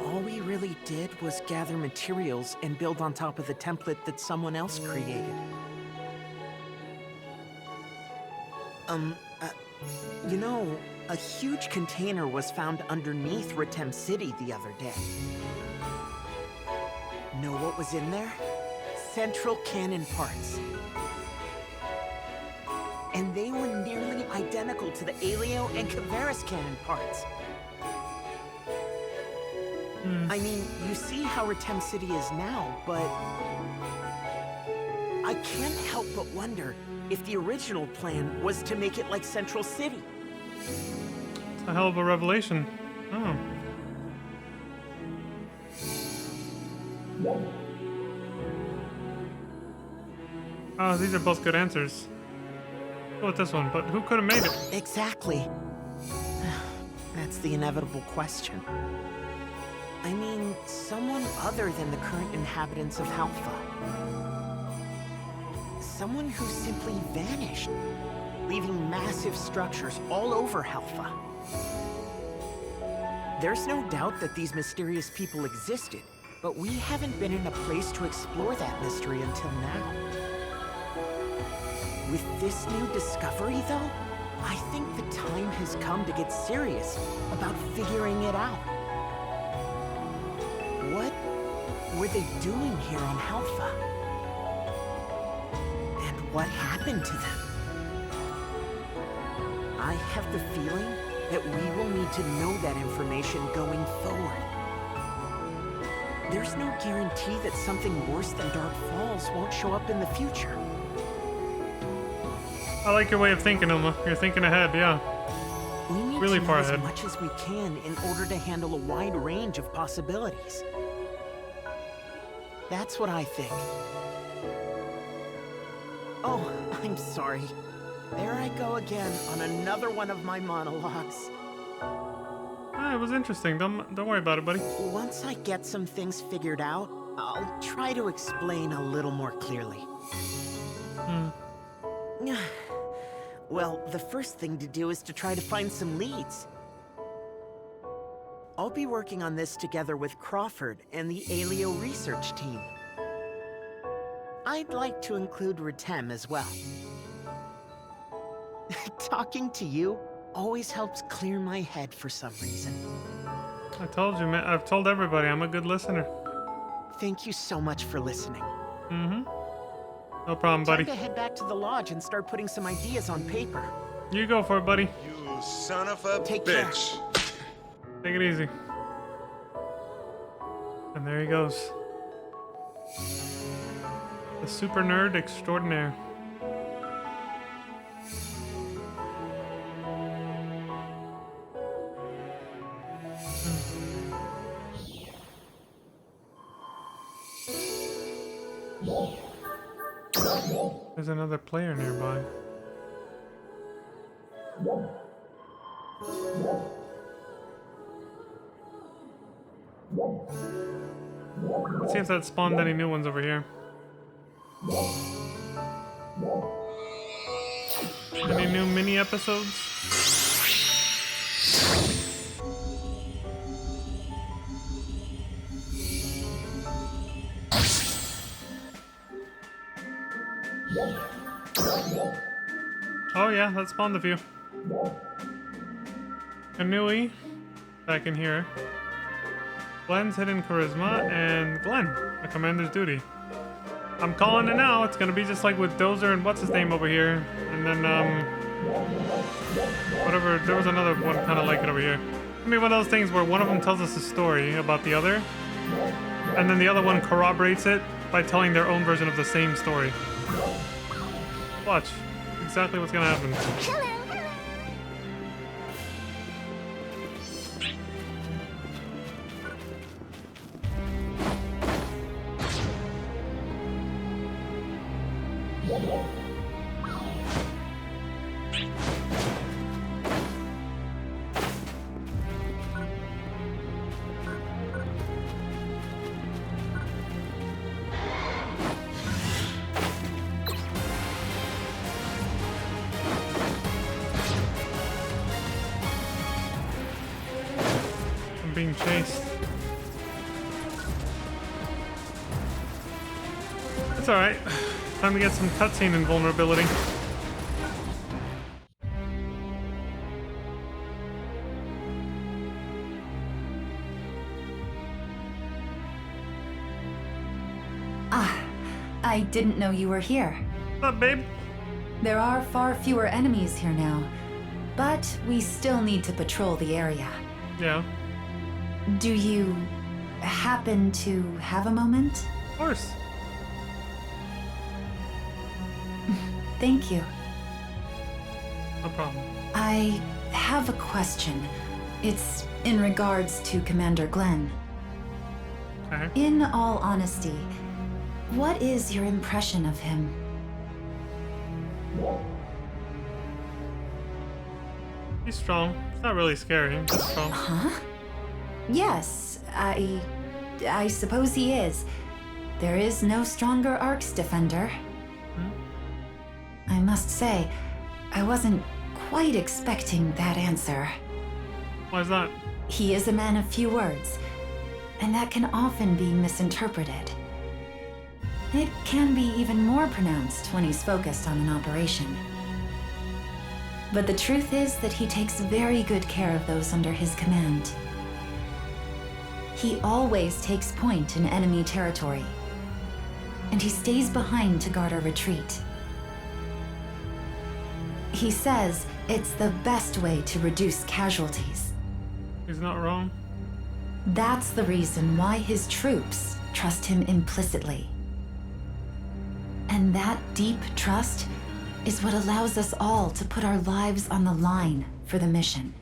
S12: All we really did was gather materials and build on top of the template that someone else created. You know, a huge container was found underneath Retem City the other day. Know what was in there? Central Cannon parts. And they were nearly identical to the Aelio and Kavaris cannon parts. I mean, you see how Retem City is now, but I can't help but wonder if the original plan was to make it like Central City.
S2: It's a hell of a revelation. Oh. Oh, these are both good answers. Go with this one, but who could have made it?
S12: Exactly. That's the inevitable question. I mean, someone other than the current inhabitants of Halpha. Someone who simply vanished, leaving massive structures all over Halpha. There's no doubt that these mysterious people existed, but we haven't been in a place to explore that mystery until now. With this new discovery, though, I think the time has come to get serious about figuring it out. What were they doing here on Alpha? And what happened to them? I have the feeling that we will need to know that information going forward. There's no guarantee that something worse than Dark Falls won't show up in the future.
S2: I like your way of thinking, Ilma. You're thinking ahead, yeah.
S12: We need
S2: Really
S12: to
S2: far
S12: know
S2: ahead.
S12: as much as we can in order to handle a wide range of possibilities. That's what I think. Oh, I'm sorry. There I go again on another one of my monologues.
S2: Ah, it was interesting. Don't worry about it, buddy.
S12: Once I get some things figured out, I'll try to explain a little more clearly. Well, the first thing to do is to try to find some leads. I'll be working on this together with Crawford and the Alio research team. I'd like to include Ritem as well. Talking to you always helps clear my head for some reason.
S2: I told you, man. I've told everybody I'm a good listener.
S12: Thank you so much for listening.
S2: Mm-hmm. No problem, buddy.
S12: Time to head back to the lodge and start putting some ideas on paper.
S2: You go for it, buddy.
S1: You son of a
S12: Take
S1: bitch.
S12: care.
S2: Take it easy. And there he goes. The super nerd extraordinaire. There's another player nearby. Let's see if that spawned any new ones over here. Any new mini episodes? Oh yeah, that spawned a few. Kanui, back in here. Glenn's hidden charisma, and Glenn, a commander's duty. I'm calling it now. It's gonna be just like with Dozer and what's his name over here, and then whatever. There was another one kind of like it over here. I mean, one of those things where one of them tells us a story about the other, and then the other one corroborates it by telling their own version of the same story. Watch. Exactly what's gonna happen. Being chased. It's alright. Time to get some cutscene invulnerability.
S6: Ah, I didn't know you were here.
S2: What's up, babe?
S6: There are far fewer enemies here now, but we still need to patrol the area.
S2: Yeah.
S6: Do you happen to have a moment?
S2: Of course.
S6: Thank you.
S2: No problem.
S6: I have a question. It's in regards to Commander Glenn.
S2: Okay.
S6: In all honesty, what is your impression of him?
S2: He's strong. He's not really scary. He's just strong.
S6: Huh? Yes, I suppose he is. There is no stronger Arcs defender. I must say, I wasn't quite expecting that answer.
S2: Why is that?
S6: He is a man of few words, and that can often be misinterpreted. It can be even more pronounced when he's focused on an operation. But the truth is that he takes very good care of those under his command. He always takes point in enemy territory, and he stays behind to guard our retreat. He says it's the best way to reduce casualties.
S2: He's not wrong.
S6: That's the reason why his troops trust him implicitly. And that deep trust is what allows us all to put our lives on the line for the mission.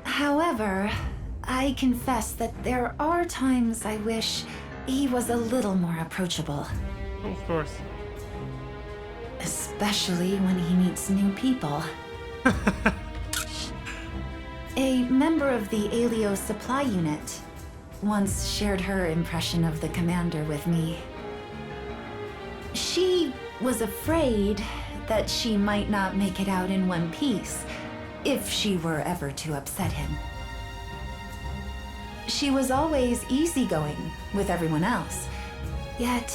S6: However, I confess that there are times I wish he was a little more approachable.
S2: Of course.
S6: Especially when he meets new people. A member of the Alio supply unit once shared her impression of the commander with me. She was afraid that she might not make it out in one piece if she were ever to upset him. She was always easygoing with everyone else, yet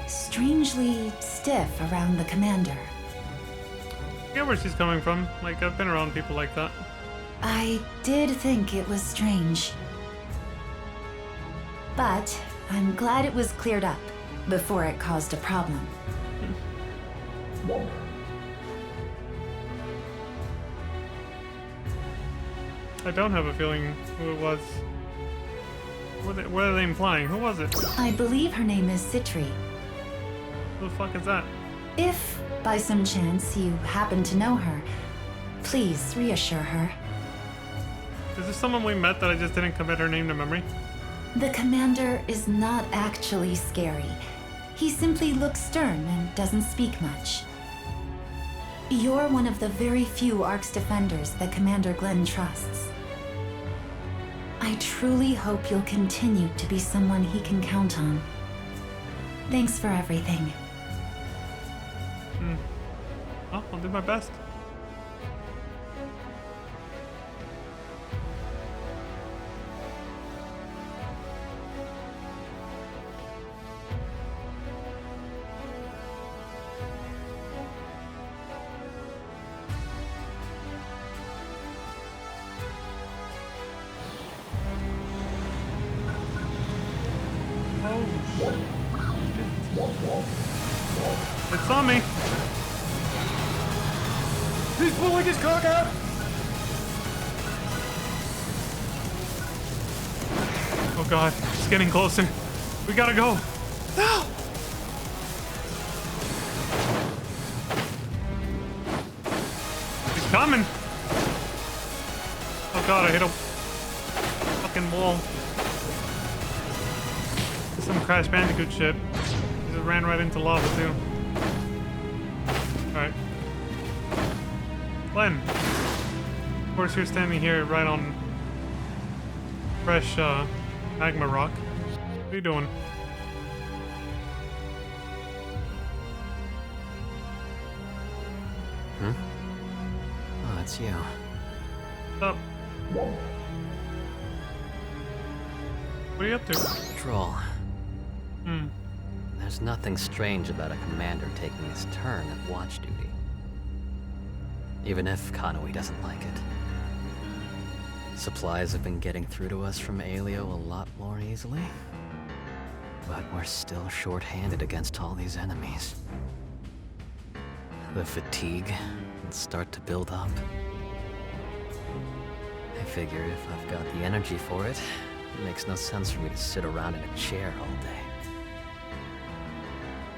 S6: strangely stiff around the commander.
S2: I get where she's coming from. Like, I've been around people like that.
S6: I did think it was strange. But I'm glad it was cleared up before it caused a problem.
S2: I don't have a feeling who it was. What are they implying? Who was it?
S6: I believe her name is Citri.
S2: Who the fuck is that?
S6: If, by some chance, you happen to know her, please reassure her.
S2: Is this someone we met that I just didn't commit her name to memory?
S6: The commander is not actually scary. He simply looks stern and doesn't speak much. You're one of the very few Ark's defenders that Commander Glenn trusts. I truly hope you'll continue to be someone he can count on. Thanks for everything.
S2: Well, I'll do my best. It's on me.
S1: He's pulling his cock out.
S2: Oh god, it's getting closer. We gotta go. No! He's coming. Oh god, I hit a fucking wall. Some Crash Bandicoot shit. He just ran right into lava too. Alright. Glenn. Of course you're standing here right on fresh magma rock. What are you doing?
S5: Oh, it's you.
S2: What's up? What are you up to?
S5: Troll. There's nothing strange about a commander taking his turn at watch duty. Even if Kanui doesn't like it. Supplies have been getting through to us from Alio a lot more easily. But we're still short-handed against all these enemies. The fatigue will start to build up. I figure if I've got the energy for it, it makes no sense for me to sit around in a chair all day.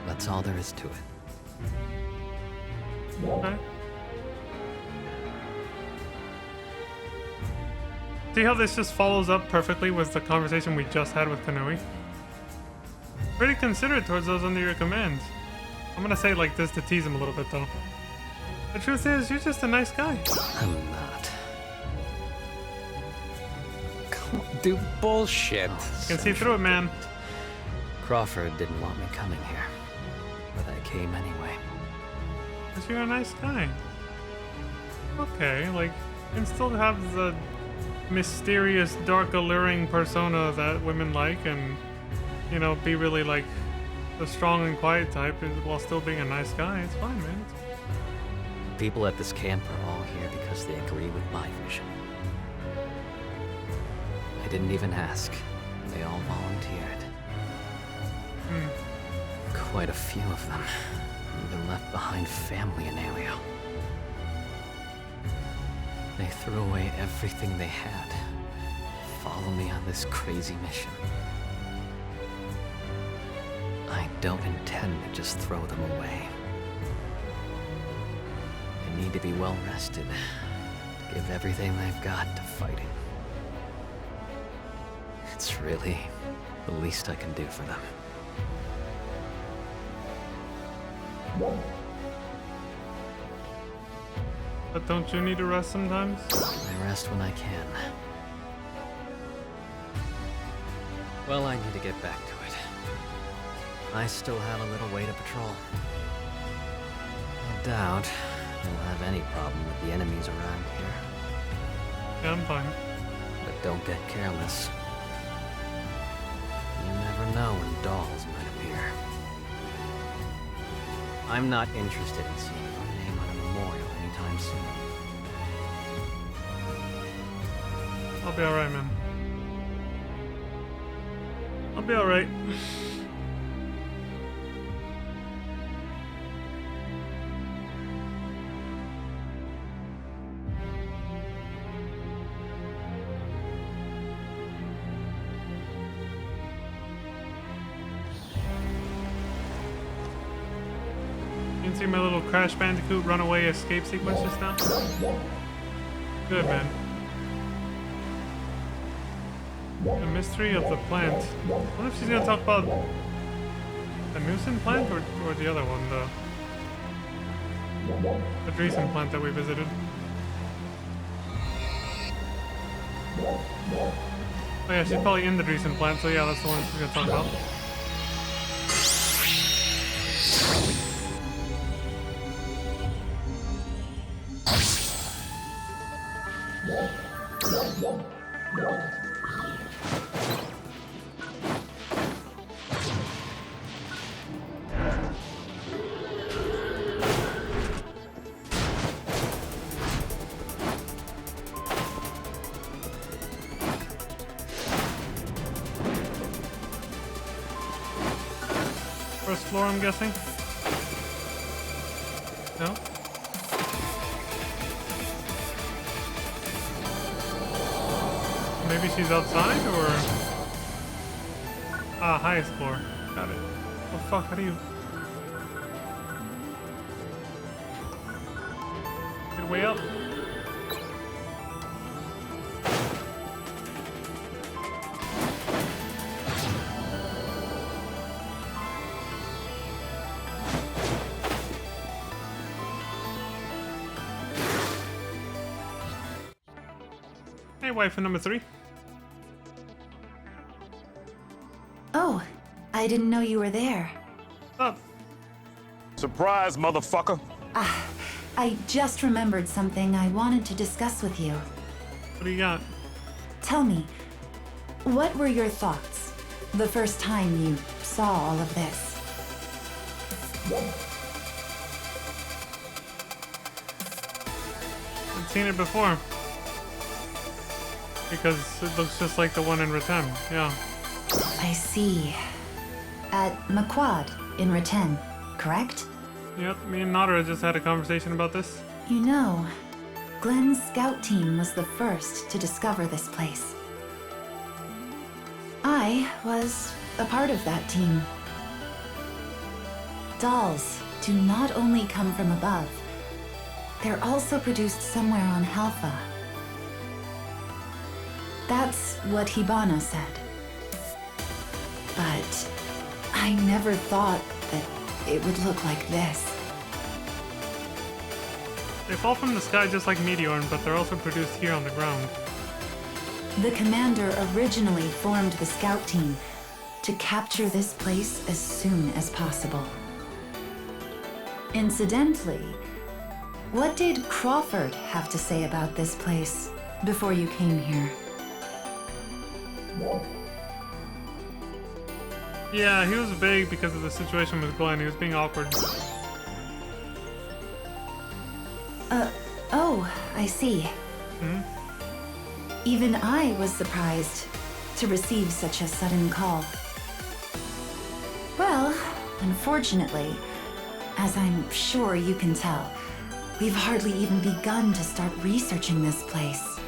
S5: That's all there is to it.
S2: Okay. See how this just follows up perfectly with the conversation we just had with Kanui? Pretty considerate towards those under your command. I'm gonna say it like this to tease him a little bit though. The truth is, you're just a nice guy.
S5: I'm not.
S13: Do bullshit.
S2: Can see through it, man.
S5: Crawford didn't want me coming here, but I came anyway.
S2: Because you're a nice guy. Okay, like, you can still have the mysterious, dark, alluring persona that women like and, you know, be really, like, the strong and quiet type while still being a nice guy. It's fine, man.
S5: People at this camp are all here because they agree with my vision. I didn't even ask. They all volunteered. Quite a few of them. Even left behind family in Alio. They threw away everything they had. Follow me on this crazy mission. I don't intend to just throw them away. They need to be well rested. To give everything they've got to fighting. It's really the least I can do for them.
S2: But don't you need to rest sometimes?
S5: I rest when I can. Well, I need to get back to it. I still have a little way to patrol. I doubt we'll have any problem with the enemies around here.
S2: Yeah, I'm fine.
S5: But don't get careless. You never know when dolls might appear. I'm not interested in seeing your name on a memorial anytime soon.
S2: I'll be alright, man. I'll be alright. You can see my little Crash Bandicoot runaway escape sequence just now? Good, man. The mystery of the plant. I wonder if she's gonna talk about the Newson plant or the other one, the Dreesen plant that we visited. Oh yeah, she's probably in the Dreesen plant, so yeah, that's the one she's gonna talk about. First floor, I'm guessing? No? Maybe she's outside, or... Ah, highest floor. Got it. Oh fuck, how do you... Get way up? Hey, waifu number 3.
S6: Oh, I didn't know you were there.
S2: Up.
S1: Surprise, motherfucker.
S6: I just remembered something I wanted to discuss with you.
S2: What do you got?
S6: Tell me, what were your thoughts the first time you saw all of this?
S2: I've seen it before. Because it looks just like the one in Retem, yeah.
S6: I see. At Maquad in Retem, correct?
S2: Yep, me and Nadara just had a conversation about this.
S6: You know, Glenn's scout team was the first to discover this place. I was a part of that team. Dolls do not only come from above, they're also produced somewhere on Halpha. That's what Hibana said. But I never thought that it would look like this.
S2: They fall from the sky just like Meteorn, but they're also produced here on the ground.
S6: The commander originally formed the scout team to capture this place as soon as possible. Incidentally, what did Crawford have to say about this place before you came here?
S2: Yeah, he was vague because of the situation with Glenn. He was being awkward.
S6: Oh, I see.
S2: Hmm?
S6: Even I was surprised to receive such a sudden call. Well, unfortunately, as I'm sure you can tell, we've hardly even begun to start researching this place.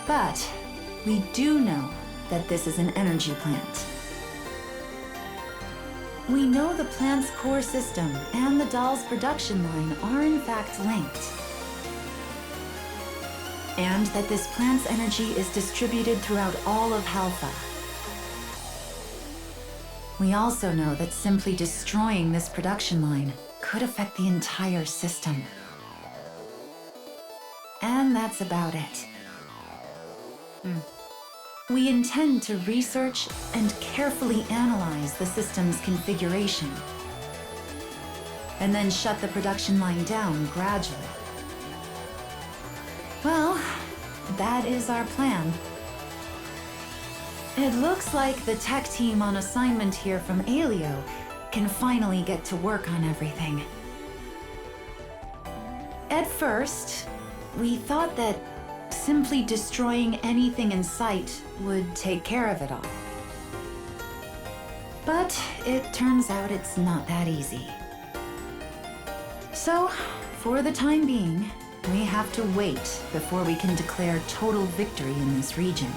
S6: But we do know that this is an energy plant. We know the plant's core system and the doll's production line are in fact linked. And that this plant's energy is distributed throughout all of Halpha. We also know that simply destroying this production line could affect the entire system. And that's about it. We intend to research and carefully analyze the system's configuration, and then shut the production line down gradually. Well, that is our plan. It looks like the tech team on assignment here from Alio can finally get to work on everything. At first, we thought that simply destroying anything in sight would take care of it all. But it turns out it's not that easy. So, for the time being, we have to wait before we can declare total victory in this region.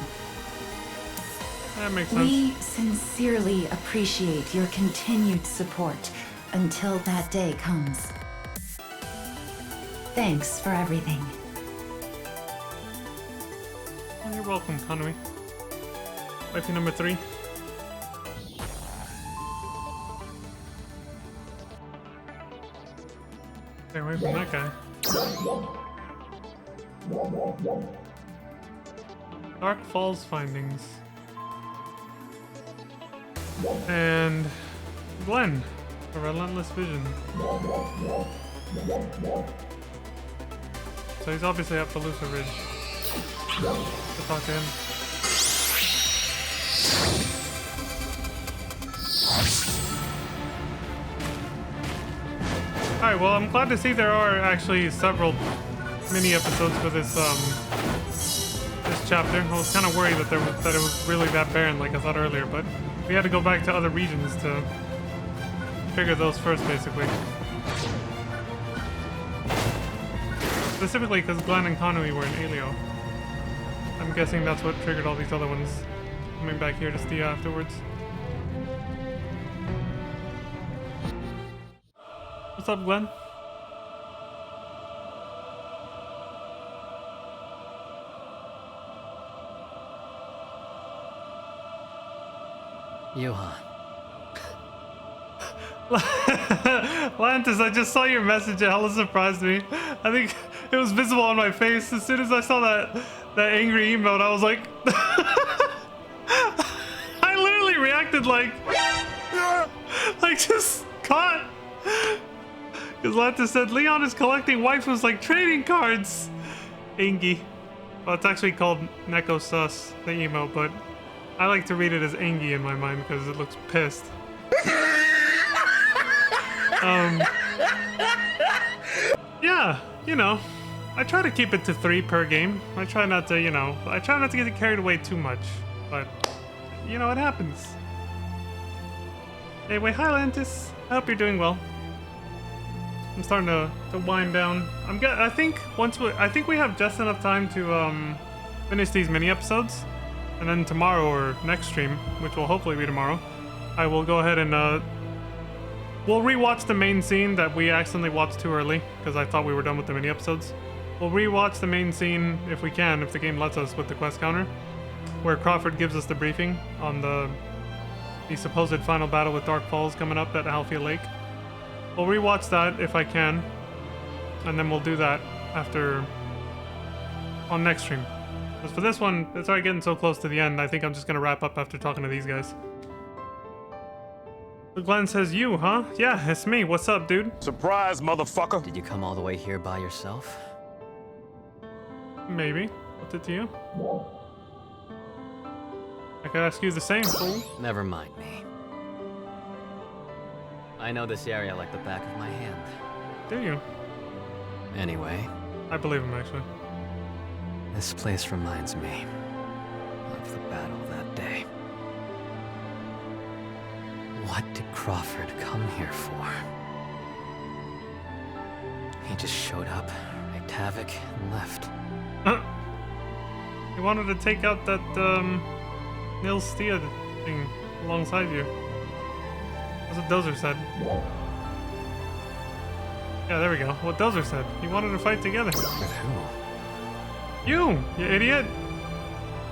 S2: That makes sense.
S6: We sincerely appreciate your continued support until that day comes. Thanks for everything.
S2: Oh, you're welcome, Konami. Wifey number 3. Stay away from that guy. Dark Falls findings. And Glenn, a relentless vision. So he's obviously up Felusa Ridge. To talk to him. Alright, well, I'm glad to see there are actually several mini episodes for this this chapter. I was kind of worried that it was really that barren like I thought earlier, but we had to go back to other regions to figure those first, basically. Specifically because Glenn and Konami were in Alio. I'm guessing that's what triggered all these other ones coming back here to Stia afterwards. What's up, Glenn?
S5: Yuha.
S2: Lantis, I just saw your message. It hella surprised me. I think it was visible on my face. As soon as I saw that angry emote, I was like... I literally reacted like just caught. Because Lantis said, Leon is collecting waifus like trading cards. Angie. Well, it's actually called Neko Sus, the emote, but I like to read it as Angie in my mind because it looks pissed. Yeah, you know, I try to keep it to 3 per game. I try not to, I try not to get carried away too much, but, it happens. Anyway, hi Lantis. I hope you're doing well. I'm starting to wind down. I think we have just enough time to finish these mini episodes, and then tomorrow or next stream, which will hopefully be tomorrow, I will go ahead and we'll rewatch the main scene that we accidentally watched too early because I thought we were done with the mini episodes. We'll rewatch the main scene if we can, if the game lets us, with the quest counter, where Crawford gives us the briefing on the supposed final battle with Dark Falls coming up at Halfia Lake. We'll rewatch that if I can, and then we'll do that on next stream. Because for this one, it's already getting so close to the end, I think I'm just gonna wrap up after talking to these guys. So Glenn says, you, huh? Yeah, it's me. What's up, dude?
S13: Surprise, motherfucker!
S5: Did you come all the way here by yourself?
S2: Maybe. What's it to you? I could ask you the same, fool.
S5: Never mind me. I know this area like the back of my hand.
S2: Do you?
S5: Anyway.
S2: I believe him, actually.
S5: This place reminds me of of the battle that day. What did Crawford come here for? He just showed up, wreaked havoc, and left.
S2: He wanted to take out that, Nil Stia thing alongside you. That's what Dozer said. Yeah, there we go. What Dozer said. He wanted to fight together.
S5: With who?
S2: You idiot!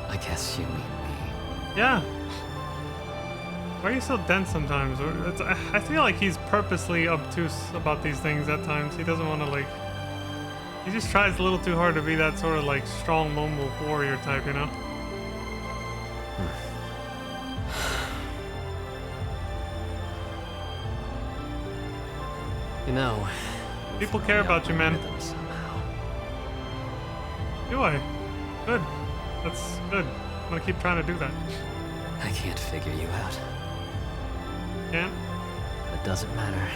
S5: I guess you mean me.
S2: Yeah. Why are you so dense sometimes? I feel like he's purposely obtuse about these things at times. He doesn't want to, like... He just tries a little too hard to be that sort of, like, strong lone wolf warrior type, you know?
S5: You know...
S2: People care about you, man. Do I? Good. That's good. I'm gonna keep trying to do that.
S5: I can't figure you out.
S2: Can't?
S5: It doesn't matter.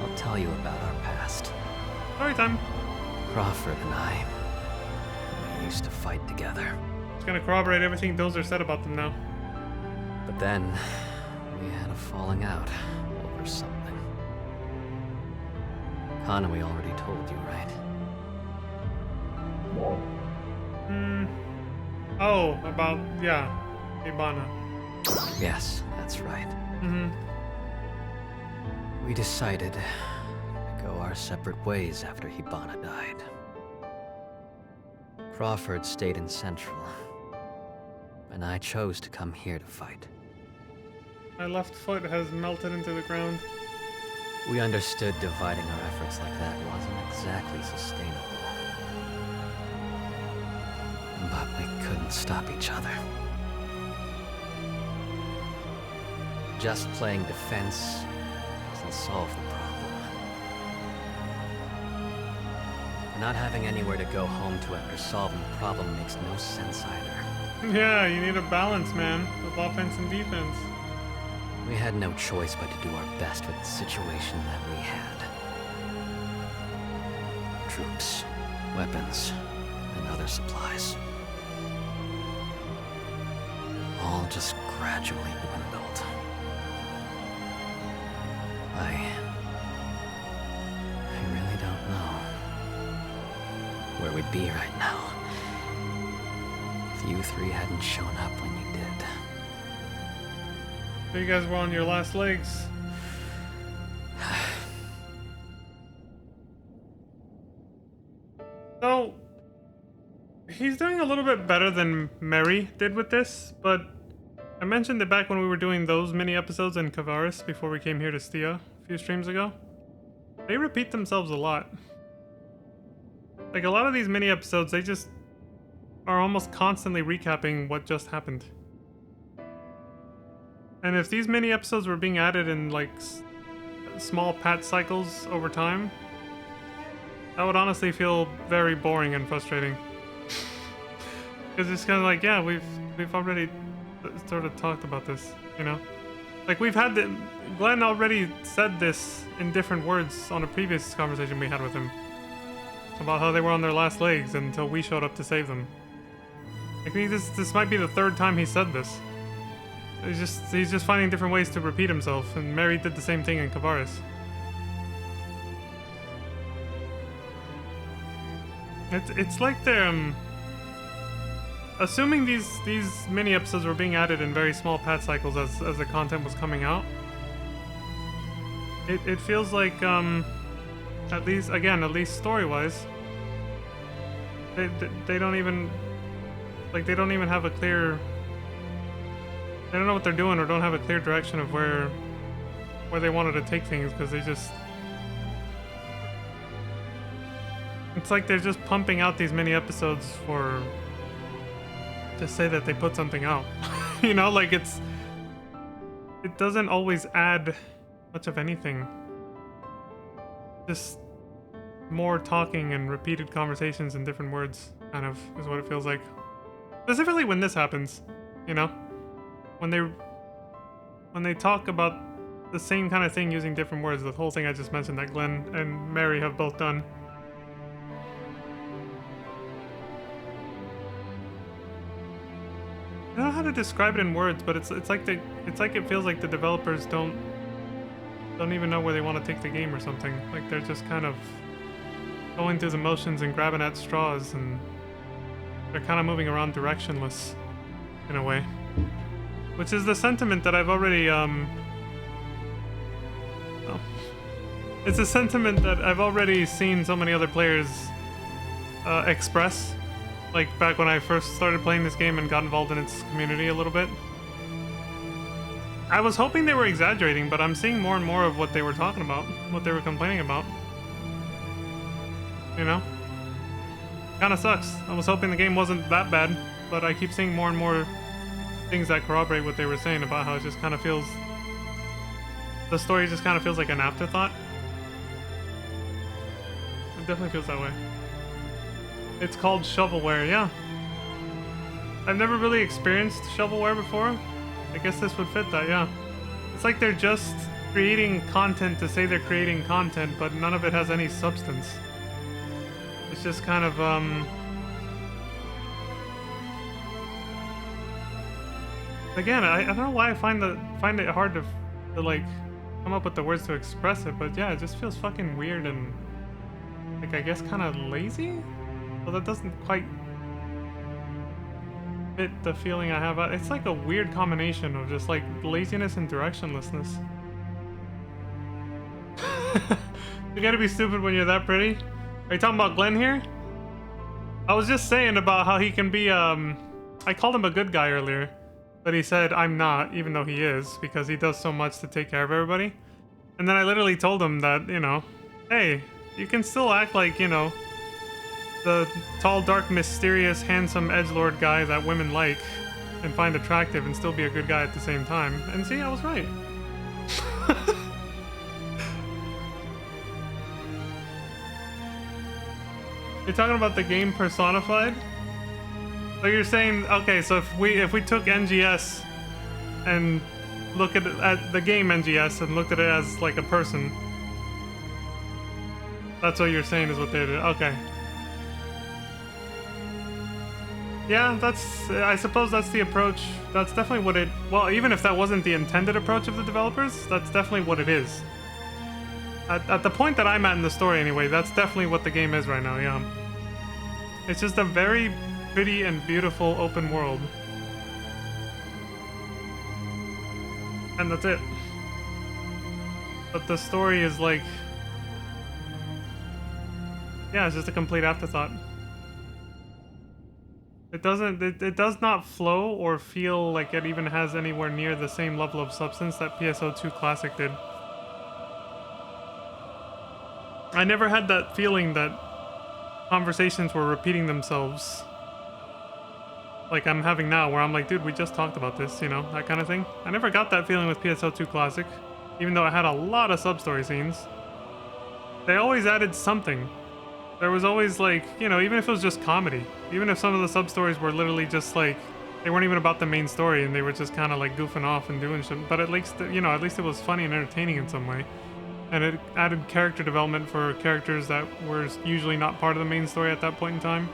S5: I'll tell you about our past.
S2: Story time.
S5: Crawford and I... we used to fight together.
S2: It's gonna corroborate everything Dozer said about them now.
S5: But then... we had a falling out over something. Kanui already told you, right?
S2: Oh, about, yeah, Ibana.
S5: Yes, that's right. We decided to go our separate ways after Hibana died. Crawford stayed in Central, and I chose to come here to fight.
S2: My left foot has melted into the ground.
S5: We understood dividing our efforts like that wasn't exactly sustainable. But we couldn't stop each other. Just playing defense doesn't solve the problem. Not having anywhere to go home to after solving the problem makes no sense either.
S2: Yeah, you need a balance, man, of offense and defense.
S5: We had no choice but to do our best with the situation that we had. Troops, weapons, and other supplies. All just gradually dwindled. I really don't know where we'd be right now if you three hadn't shown up when you did.
S2: So you guys were on your last legs. So, he's doing a little bit better than Mary did with this, but I mentioned it back when we were doing those mini episodes in Kavaris before we came here to Stia a few streams ago. They repeat themselves a lot. Like, a lot of these mini episodes, they just are almost constantly recapping what just happened. And if these mini episodes were being added in, like, small patch cycles over time, that would honestly feel very boring and frustrating. Because it's kind of like, yeah, we've already sort of talked about this, you know? Like, we've had Glenn already said this in different words on a previous conversation we had with him. About how they were on their last legs until we showed up to save them. Like, this might be the third time he said this. He's just finding different ways to repeat himself, and Mary did the same thing in Kavaris. It's like they're assuming these mini episodes were being added in very small patch cycles as the content was coming out. It feels like at least story-wise, they don't even have a clear. They don't know what they're doing or don't have a clear direction of where they wanted to take things, because they just... It's like they're just pumping out these mini episodes to say that they put something out. You know, like it doesn't always add much of anything. Just more talking and repeated conversations in different words, kind of, is what it feels like. Specifically when this happens, you know? When they talk about the same kind of thing using different words, the whole thing I just mentioned that Glenn and Mary have both done. how to describe it in words, but it's like it feels like the developers don't even know where they want to take the game or something. Like they're just kind of going through the motions and grabbing at straws, and they're kind of moving around directionless in a way, which is the sentiment that I've already it's a sentiment that I've already seen so many other players express, like back when I first started playing this game and got involved in its community a little bit. I was hoping they were exaggerating, but I'm seeing more and more of what they were talking about, what they were complaining about. You know? Kinda sucks. I was hoping the game wasn't that bad, but I keep seeing more and more things that corroborate what they were saying about how it just kind of feels... The story just kind of feels like an afterthought. It definitely feels that way. It's called shovelware, yeah. I've never really experienced shovelware before. I guess this would fit that, yeah. It's like they're just creating content to say they're creating content, but none of it has any substance. It's just kind of, Again, I don't know why I find it hard to like come up with the words to express it, but yeah, it just feels fucking weird and like I guess kind of lazy. Well, that doesn't quite fit the feeling I have. It's like a weird combination of just like laziness and directionlessness. You gotta be stupid when you're that pretty. Are you talking about Glenn here? I was just saying about how he can be, I called him a good guy earlier, but he said I'm not, even though he is, because he does so much to take care of everybody. And then I literally told him that, you know, hey, you can still act like, you know, the tall, dark, mysterious, handsome edgelord guy that women like and find attractive and still be a good guy at the same time. And see, I was right. You're talking about the game personified? So you're saying, okay, so if we took NGS and look at the game NGS and looked at it as like a person, that's what you're saying is what they did. Okay. Yeah, I suppose that's the approach. That's definitely what it... Well, even if that wasn't the intended approach of the developers, that's definitely what it is. At the point that I'm at in the story anyway, that's definitely what the game is right now, yeah. It's just a very pretty and beautiful open world. And that's it. But the story is like... Yeah, it's just a complete afterthought. It does not flow or feel like it even has anywhere near the same level of substance that PSO2 Classic did. I never had that feeling that conversations were repeating themselves like I'm having now, where I'm like, dude, we just talked about this, you know, that kind of thing. I never got that feeling with PSO2 Classic, even though I had a lot of sub-story scenes. They always added something. There was always like, you know, even if it was just comedy, even if some of the sub-stories were literally just like, they weren't even about the main story and they were just kind of like goofing off and doing shit, but at least, you know, at least it was funny and entertaining in some way. And it added character development for characters that were usually not part of the main story at that point in time.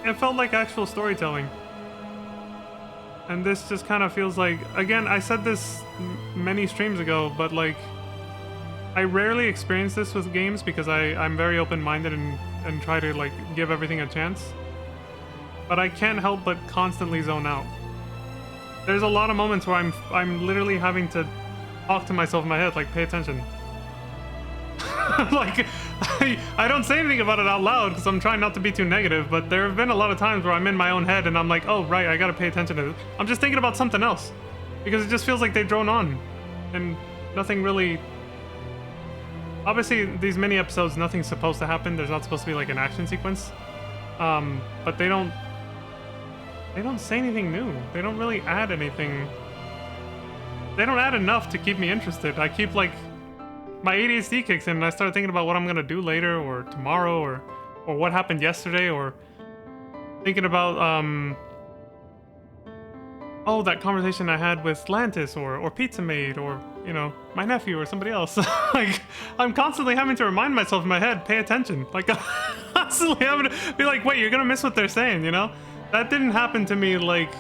S2: It felt like actual storytelling. And this just kind of feels like, again, I said this many streams ago, but like, I rarely experience this with games because I'm very open-minded and try to like give everything a chance. But I can't help but constantly zone out. There's a lot of moments where I'm literally having to talk to myself in my head, like, pay attention. Like, I don't say anything about it out loud because I'm trying not to be too negative, but there have been a lot of times where I'm in my own head and I'm like, oh, right, I gotta pay attention to this. I'm just thinking about something else because it just feels like they drone on and nothing really... Obviously, these mini episodes, nothing's supposed to happen. There's not supposed to be like an action sequence. But they don't say anything new. They don't really add anything. They don't add enough to keep me interested. I keep like, my ADHD kicks in and I start thinking about what I'm gonna do later or tomorrow or what happened yesterday, or thinking about, oh, that conversation I had with Lantis or Pizza Maid or, you know, my nephew or somebody else. Like, I'm constantly having to remind myself in my head, pay attention. Like, constantly having to be like, wait, you're gonna miss what they're saying, you know? That didn't happen to me, like,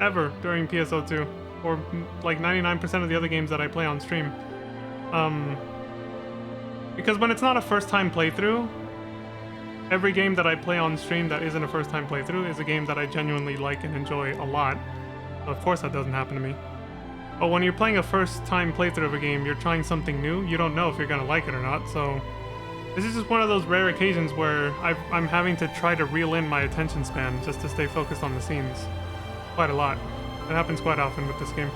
S2: ever during PSO2. Or, like, 99% of the other games that I play on stream. Because when it's not a first-time playthrough, every game that I play on stream that isn't a first-time playthrough is a game that I genuinely like and enjoy a lot. So of course that doesn't happen to me. But when you're playing a first-time playthrough of a game, you're trying something new, you don't know if you're gonna like it or not, so... This is just one of those rare occasions where I'm having to try to reel in my attention span just to stay focused on the scenes. Quite a lot. It happens quite often with this game.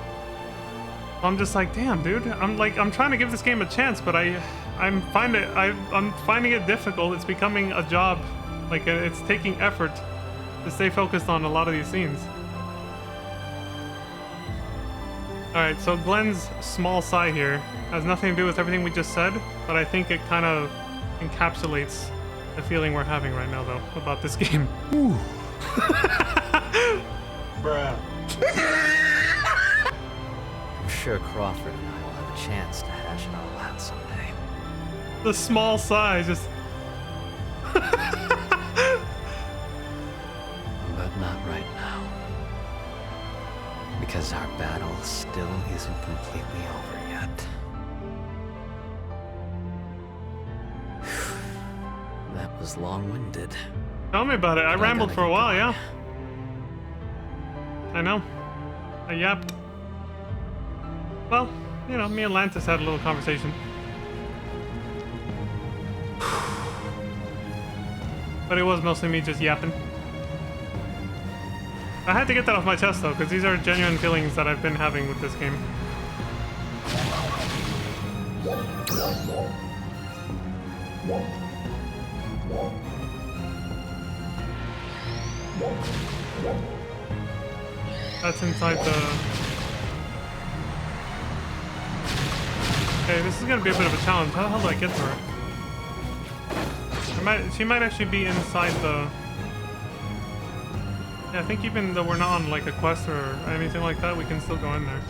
S2: So I'm just like, damn, dude. I'm trying to give this game a chance, but I'm finding it difficult. It's becoming a job. Like, it's taking effort to stay focused on a lot of these scenes. Alright, so Glenn's small sigh here has nothing to do with everything we just said, but I think it kind of encapsulates the feeling we're having right now, though, about this game.
S13: Ooh.
S11: Bruh.
S5: I'm sure Crawford and I will have a chance to hash it all out someday.
S2: The small sigh just...
S5: But not right now. Because our battle still isn't completely over yet. That was long-winded.
S2: Tell me about it. I rambled for a while, yeah. I know. I yapped. Well, you know, me and Lantis had a little conversation. But it was mostly me just yapping. I had to get that off my chest, though, because these are genuine feelings that I've been having with this game. That's inside the... Okay, this is gonna be a bit of a challenge. How the hell do I get to her? She might actually be inside the... Yeah, I think even though we're not on like a quest or anything like that, we can still go in there.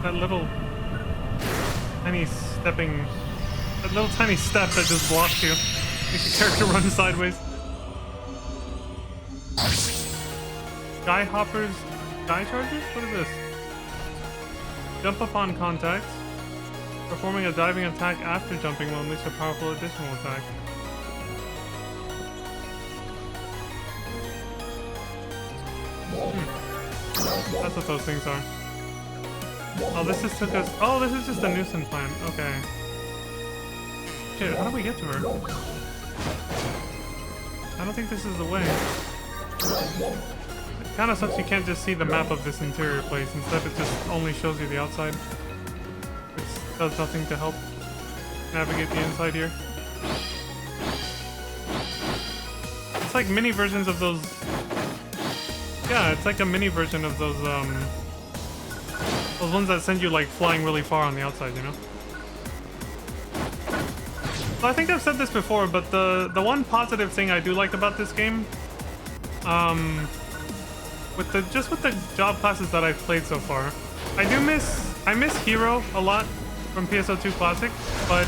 S2: That little tiny stepping... That little tiny step that just blocks you. Makes your character run sideways. Sky hoppers, sky charges? What is this? Jump upon contact. Performing a diving attack after jumping will unleash a powerful additional attack. That's what those things are. Oh, this just took us... Oh, this is just a nuisance plan. Okay. Shit, how do we get to her? I don't think this is the way. It kind of sucks you can't just see the map of this interior place. Instead, it just only shows you the outside. Which does nothing to help navigate the inside here. It's like mini versions of those... Yeah, it's like a mini version of those ones that send you like flying really far on the outside, you know? Well, I think I've said this before, but the one positive thing I do like about this game, with the job classes that I've played so far, I miss Hero a lot from PSO2 Classic, but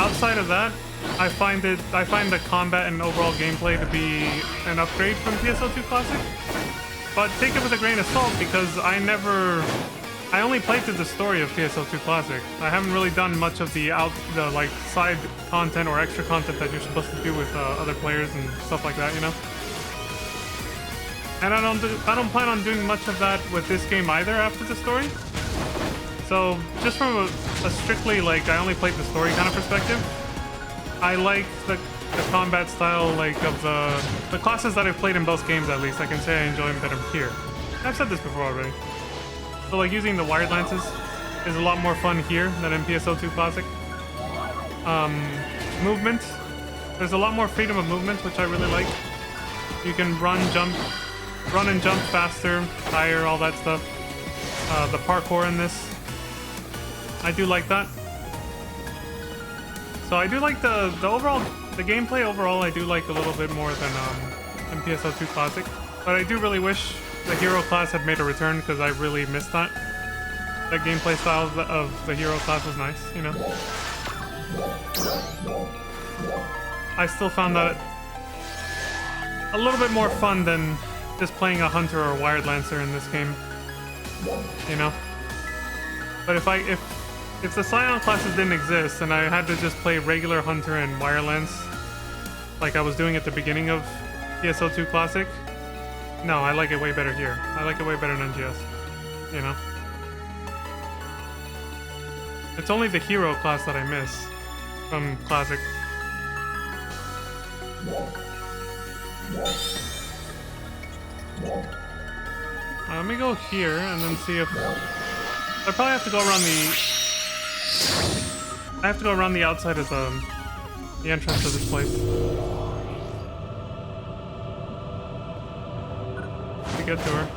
S2: outside of that, I find the combat and overall gameplay to be an upgrade from PSO2 Classic. But take it with a grain of salt, because I only played through the story of PSO2 Classic. I haven't really done much of the like side content or extra content that you're supposed to do with other players and stuff like that, you know. And I don't plan on doing much of that with this game either after the story. So just from a strictly like I only played the story kind of perspective, I like the combat style like of the classes that I've played in both games. At least I can say I enjoy them better here. I've said this before already. So like using the wired lances is a lot more fun here than in PSO2 Classic. Movement. There's a lot more freedom of movement, which I really like. You can run and jump faster, higher, all that stuff. The parkour in this, I do like that. So I do like the gameplay overall. I do like a little bit more than PSO2 Classic. But I do really wish the hero class had made a return because I really missed that. That gameplay style of the hero class was nice, you know. I still found that a little bit more fun than just playing a hunter or a wired lancer in this game, you know. But if the Scion classes didn't exist and I had to just play regular hunter and wire lance like I was doing at the beginning of PSO2 Classic, no, I like it way better here. I like it way better than NGS, you know. It's only the hero class that I miss from Classic. Let me go here and then see if... I probably have to go around the... I have to go around the outside of the entrance to this place to get to her.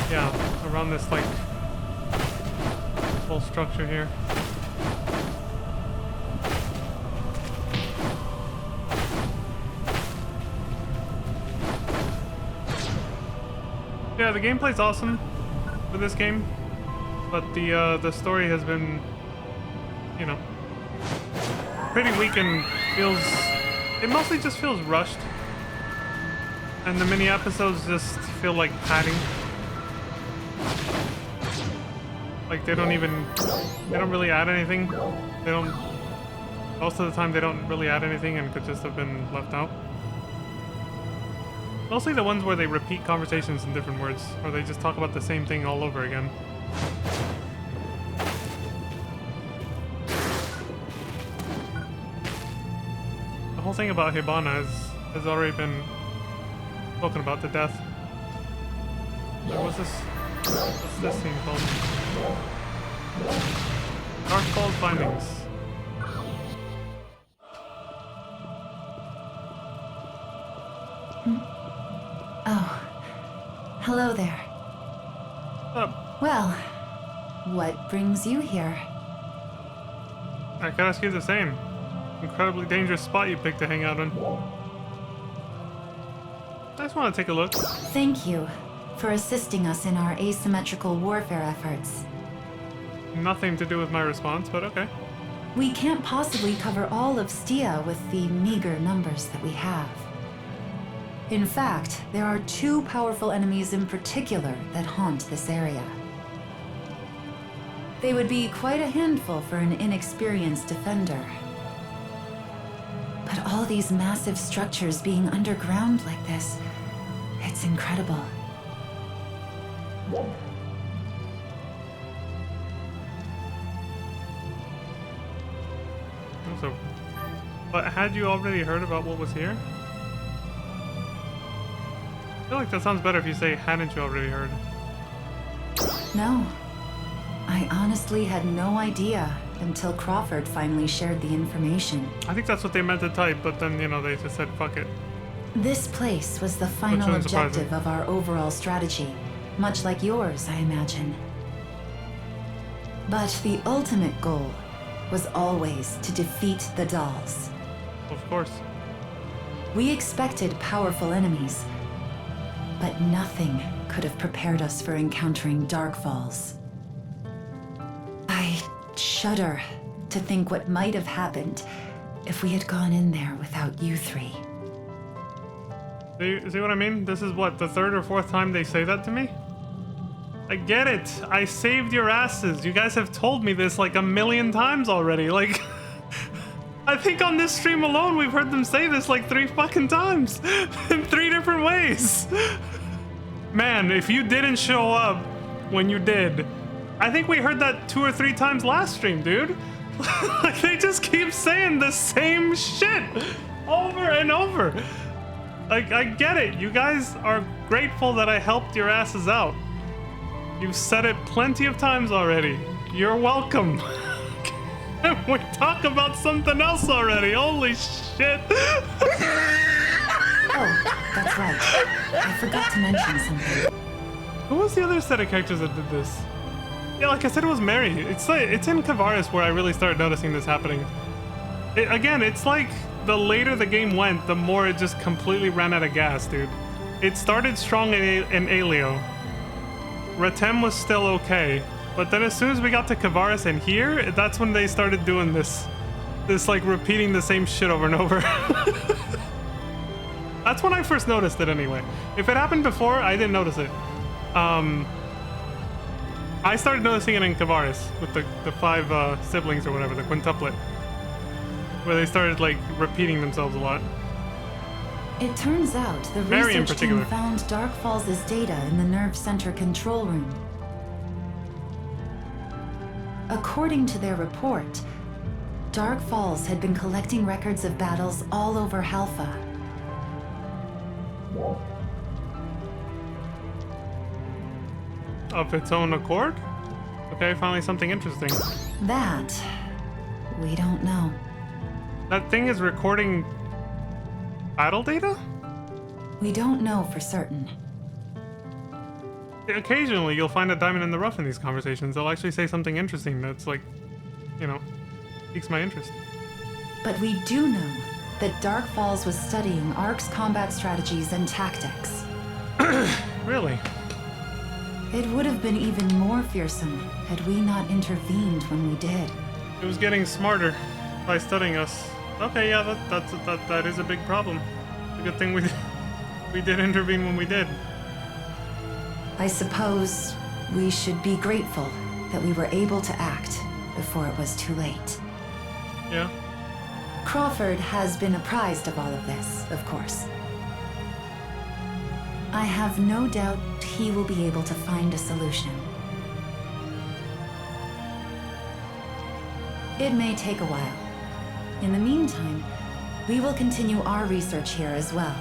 S2: Yeah, around this, like, whole structure here. Yeah, the gameplay's awesome for this game, but the story has been, you know, pretty weak and feels... It mostly just feels rushed. And the mini episodes just feel like padding. Like they don't really add anything. Most of the time they don't really add anything and could just have been left out. Mostly the ones where they repeat conversations in different words, or they just talk about the same thing all over again. The whole thing about Hibana has already been spoken about to death. What's this scene called? Dark Falls Findings.
S6: Oh, hello there. Well, what brings you here?
S2: I could ask you the same. Incredibly dangerous spot you picked to hang out in. I just want to take a look.
S6: Thank you for assisting us in our asymmetrical warfare efforts.
S2: Nothing to do with my response, but okay.
S6: We can't possibly cover all of Stia with the meager numbers that we have. In fact, there are two powerful enemies in particular that haunt this area. They would be quite a handful for an inexperienced defender. But all these massive structures being underground like this, it's incredible.
S2: So, but had you already heard about what was here? I feel like that sounds better if you say, hadn't you already heard?
S6: No. I honestly had no idea until Crawford finally shared the information.
S2: I think that's what they meant to type, but then, you know, they just said, fuck it.
S6: This place was the final objective of our overall strategy, much like yours, I imagine. But the ultimate goal was always to defeat the dolls.
S2: Of course.
S6: We expected powerful enemies, but nothing could have prepared us for encountering Dark Falls. I shudder to think what might have happened if we had gone in there without you three.
S2: See what I mean? This is what, the third or fourth time they say that to me? I get it. I saved your asses. You guys have told me this like a million times already. Like, I think on this stream alone, we've heard them say this like 3 fucking times in 3 different ways. Man, if you didn't show up when you did, I think we heard that 2 or 3 times last stream, dude. Like, they just keep saying the same shit over and over. Like, I get it. You guys are grateful that I helped your asses out. You've said it plenty of times already. You're welcome. Can we talk about something else already? Holy shit.
S6: Oh, that's right. I forgot to mention something.
S2: Who was the other set of characters that did this? Yeah, like I said, it was Mary. It's in Kavaris where I really started noticing this happening. Again, it's like the later the game went, the more it just completely ran out of gas, dude. It started strong in Aleo. Retem was still okay, but then as soon as we got to Kavaris and here, that's when they started doing this like repeating the same shit over and over. That's when I first noticed it anyway. If it happened before, I didn't notice it. I started noticing it in Kavaris with the 5 siblings or whatever, the quintuplet, where they started like repeating themselves a lot.
S6: It turns out the research team found Dark Falls' data in the nerve center control room. According to their report, Dark Falls had been collecting records of battles all over Halpha.
S2: Of its own accord? Okay, finally something interesting.
S6: That, we don't know.
S2: That thing is recording battle data?
S6: We don't know for certain.
S2: Occasionally you'll find a diamond in the rough in these conversations. They'll actually say something interesting that's like, you know, piques my interest.
S6: But we do know that Dark Falls was studying Ark's combat strategies and tactics.
S2: Really?
S6: It would have been even more fearsome had we not intervened when we did.
S2: It was getting smarter by studying us. Okay, yeah, that is a big problem. It's a good thing we did intervene when we did.
S6: I suppose we should be grateful that we were able to act before it was too late.
S2: Yeah.
S6: Crawford has been apprised of all of this, of course. I have no doubt he will be able to find a solution. It may take a while. In the meantime, we will continue our research here as well.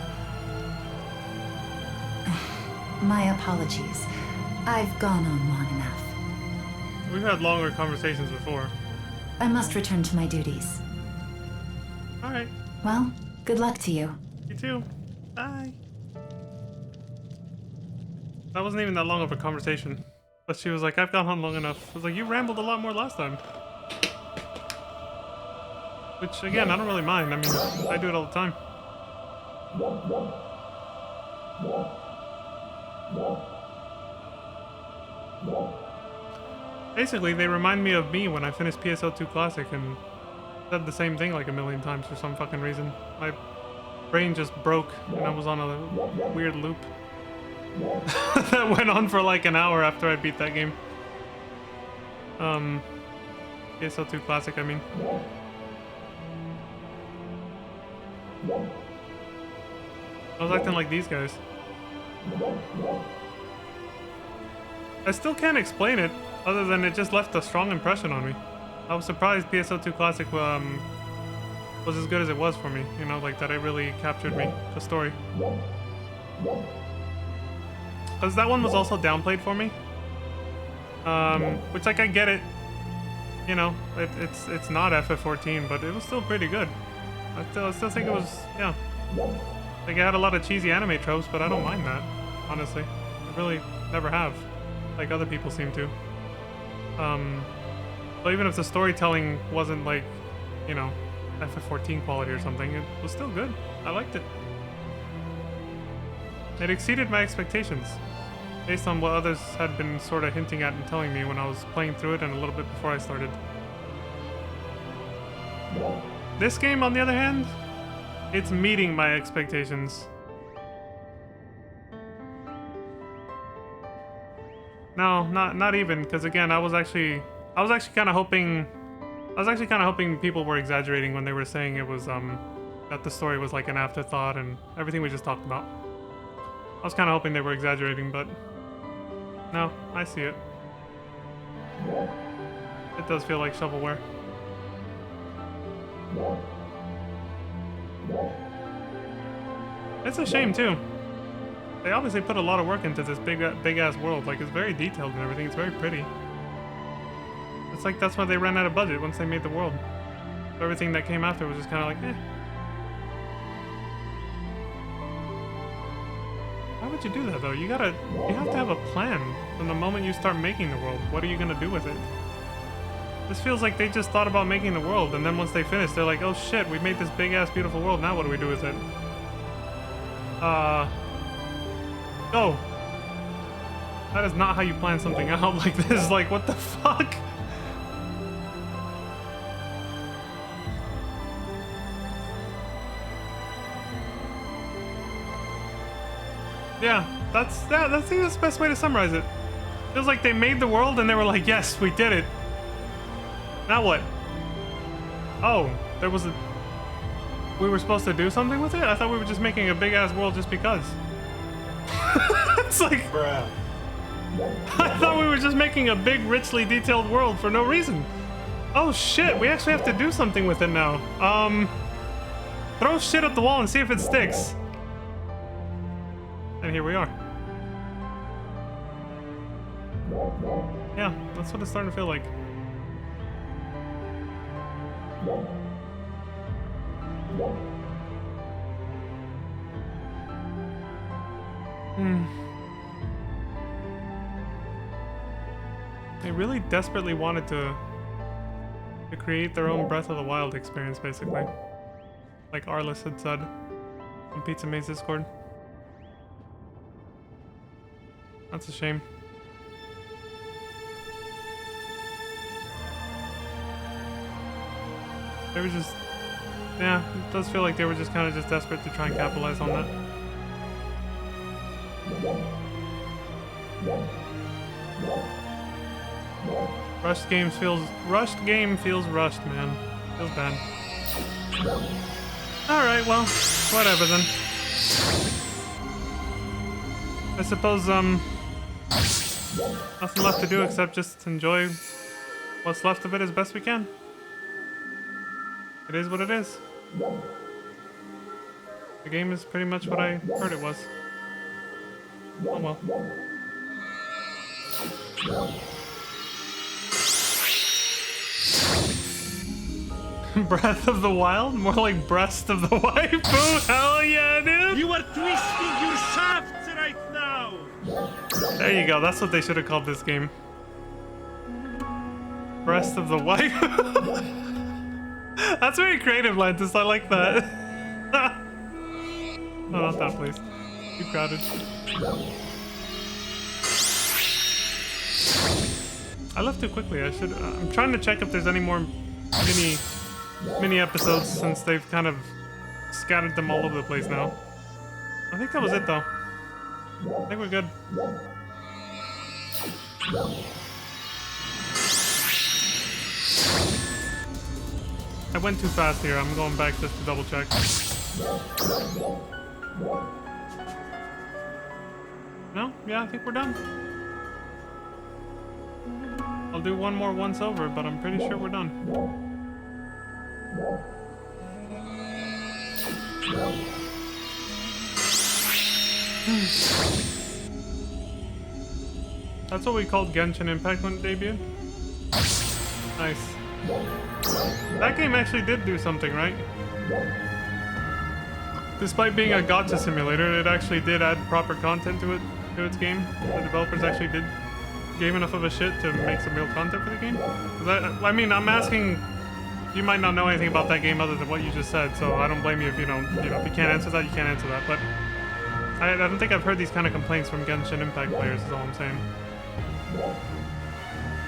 S6: My apologies. I've gone on long enough.
S2: We've had longer conversations before.
S6: I must return to my duties.
S2: Alright.
S6: Well, good luck to you.
S2: You too. Bye. That wasn't even that long of a conversation. But she was like, I've gone on long enough. I was like, you rambled a lot more last time. Which, again, I don't really mind. I mean, I do it all the time. Basically, they remind me of me when I finished PSO2 Classic and said the same thing like a million times for some fucking reason. My brain just broke and I was on a weird loop. That went on for like an hour after I beat that game. PSO2 Classic, I mean. I was acting like these guys. I still can't explain it, other than it just left a strong impression on me. I was surprised PSO2 Classic was as good as it was for me, you know, like that it really captured me, the story. Because that one was also downplayed for me. Which, like, I get it. You know, it's not FF14, but it was still pretty good. I still think it was, yeah. Like, it had a lot of cheesy anime tropes, but I don't mind that, honestly. I really never have, like other people seem to. So even if the storytelling wasn't, like, you know, FF14 quality or something, it was still good. I liked it. It exceeded my expectations, based on what others had been sort of hinting at and telling me when I was playing through it and a little bit before I started. This game, on the other hand, it's meeting my expectations. No, not even, because again, I was actually kind of hoping people were exaggerating when they were saying it was that the story was like an afterthought and everything we just talked about. I was kind of hoping they were exaggerating, but no, I see it. It does feel like shovelware. It's a shame too. They obviously put a lot of work into this big ass world. Like, it's very detailed and everything. It's very pretty. It's like that's why they ran out of budget once they made the world. So everything that came after was just kind of like, eh. Why would you do that though? You have to have a plan from the moment you start making the world. What are you gonna do with it? This feels like they just thought about making the world, and then once they finished, they're like, oh shit, we made this big-ass beautiful world, now what do we do with it? Oh. That is not how you plan something out like this, like, what the fuck? Yeah, I think that's the best way to summarize it. Feels like they made the world and they were like, yes, we did it. Now what? Oh, there was a... We were supposed to do something with it? I thought we were just making a big-ass world just because. It's like... Bruh. I thought we were just making a big, richly detailed world for no reason. Oh shit, we actually have to do something with it now. Throw shit at the wall and see if it sticks. And here we are. Yeah, that's what it's starting to feel like. They really desperately wanted to create their own Breath of the Wild experience, basically. Like Arliss had said on Pizza Maze Discord. That's a shame. They were just... Yeah, it does feel like they were just kind of just desperate to try and capitalize on that. Rushed game feels rushed, man. Feels bad. Alright, well, whatever then. I suppose, nothing left to do except just enjoy what's left of it as best we can. It is what it is. The game is pretty much what I heard it was. Oh well. Breath of the Wild? More like Breast of the Waifu? Hell yeah, dude!
S1: You are twisting your shafts right now!
S2: There you go, that's what they should have called this game. Breast of the Waifu? That's very creative, Lantis, I like that. No, not that, please. Too crowded. I left too quickly, I should... I'm trying to check if there's any more mini episodes since they've kind of scattered them all over the place now. I think that was it though. I think we're good. I went too fast here. I'm going back just to double check. No? Yeah, I think we're done. I'll do one more once over, but I'm pretty sure we're done. That's what we called Genshin Impact when it debuted. Nice. That game actually did do something, right? Despite being a gacha simulator, it actually did add proper content to its game. The developers actually gave enough of a shit to make some real content for the game. I mean, I'm asking. You might not know anything about that game other than what you just said, so I don't blame you if you don't. You know, if you can't answer that, you can't answer that. But I don't think I've heard these kind of complaints from Genshin Impact players. Is all I'm saying.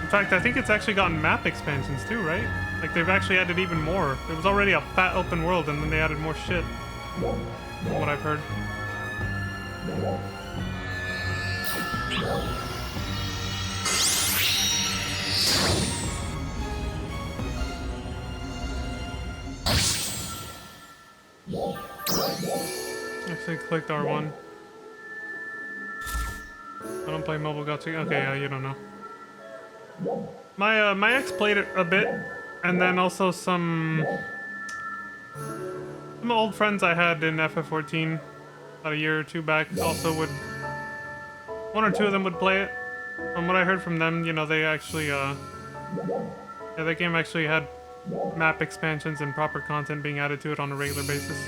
S2: In fact, I think it's actually gotten map expansions too, right? Like they've actually added even more. It was already a fat open world, and then they added more shit. From what I've heard. Actually clicked R1. I don't play mobile gacha. Okay, yeah, you don't know. My ex played it a bit, and then also some old friends I had in FF14 about a year or two back also would. One or two of them would play it. From what I heard from them, you know, they actually yeah, that game actually had map expansions and proper content being added to it on a regular basis.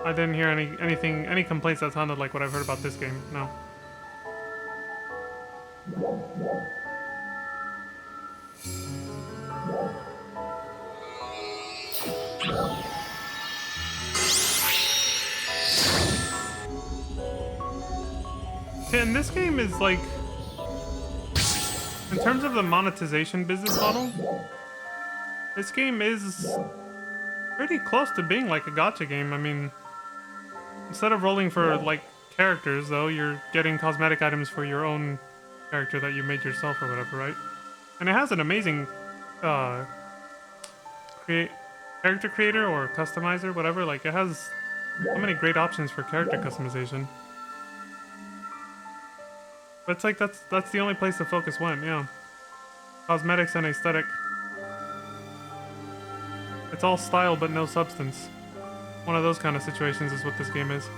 S2: I didn't hear any complaints that sounded like what I've heard about this game. No. and this game is like, in terms of the monetization business model, this game is pretty close to being like a gacha game. I mean, instead of rolling for like characters, though, you're getting cosmetic items for your own character that you made yourself or whatever, right? And it has an amazing character creator or customizer, whatever. Like, it has so many great options for character customization. But it's like that's the only place the focus went, yeah. Cosmetics and aesthetic. It's all style but no substance. One of those kind of situations is what this game is.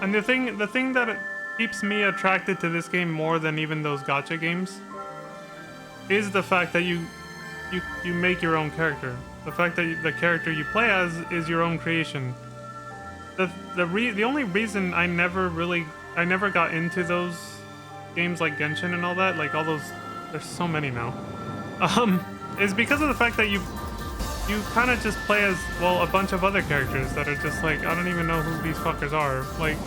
S2: And the thing that keeps me attracted to this game more than even those gacha games is the fact that you make your own character. The fact that the character you play as is your own creation. The only reason I never got into those games like Genshin and all that, like all those, there's so many now, is because of the fact that you kind of just play as, well, a bunch of other characters that are just like, I don't even know who these fuckers are. Like,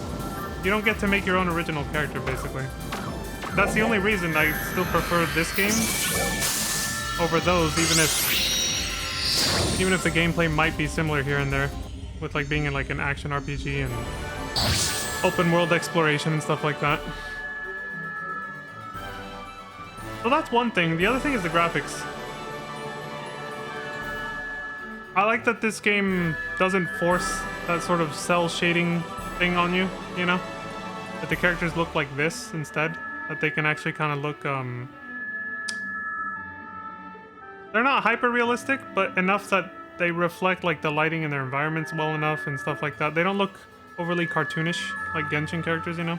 S2: you don't get to make your own original character, basically. That's the only reason I still prefer this game over those, even if the gameplay might be similar here and there, with like being in like an action RPG and open world exploration and stuff like that. So that's one thing. The other thing is the graphics. I like that this game doesn't force that sort of cell shading thing on you, you know? That the characters look like this instead. That they can actually kind of look, they're not hyper realistic, but enough that they reflect like the lighting in their environments well enough and stuff like that. They don't look overly cartoonish like Genshin characters, you know?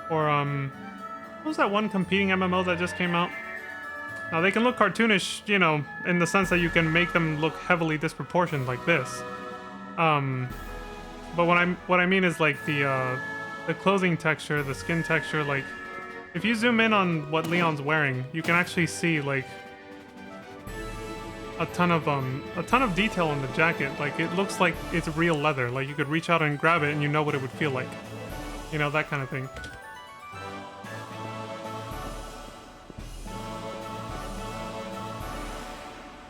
S2: Or what was that one competing MMO that just came out? Now they can look cartoonish, you know, in the sense that you can make them look heavily disproportioned like this. But what I mean is like the clothing texture, the skin texture, like if you zoom in on what Leon's wearing, you can actually see like a ton of detail on the jacket. Like, it looks like it's real leather. Like, you could reach out and grab it and you know what it would feel like. You know, that kind of thing.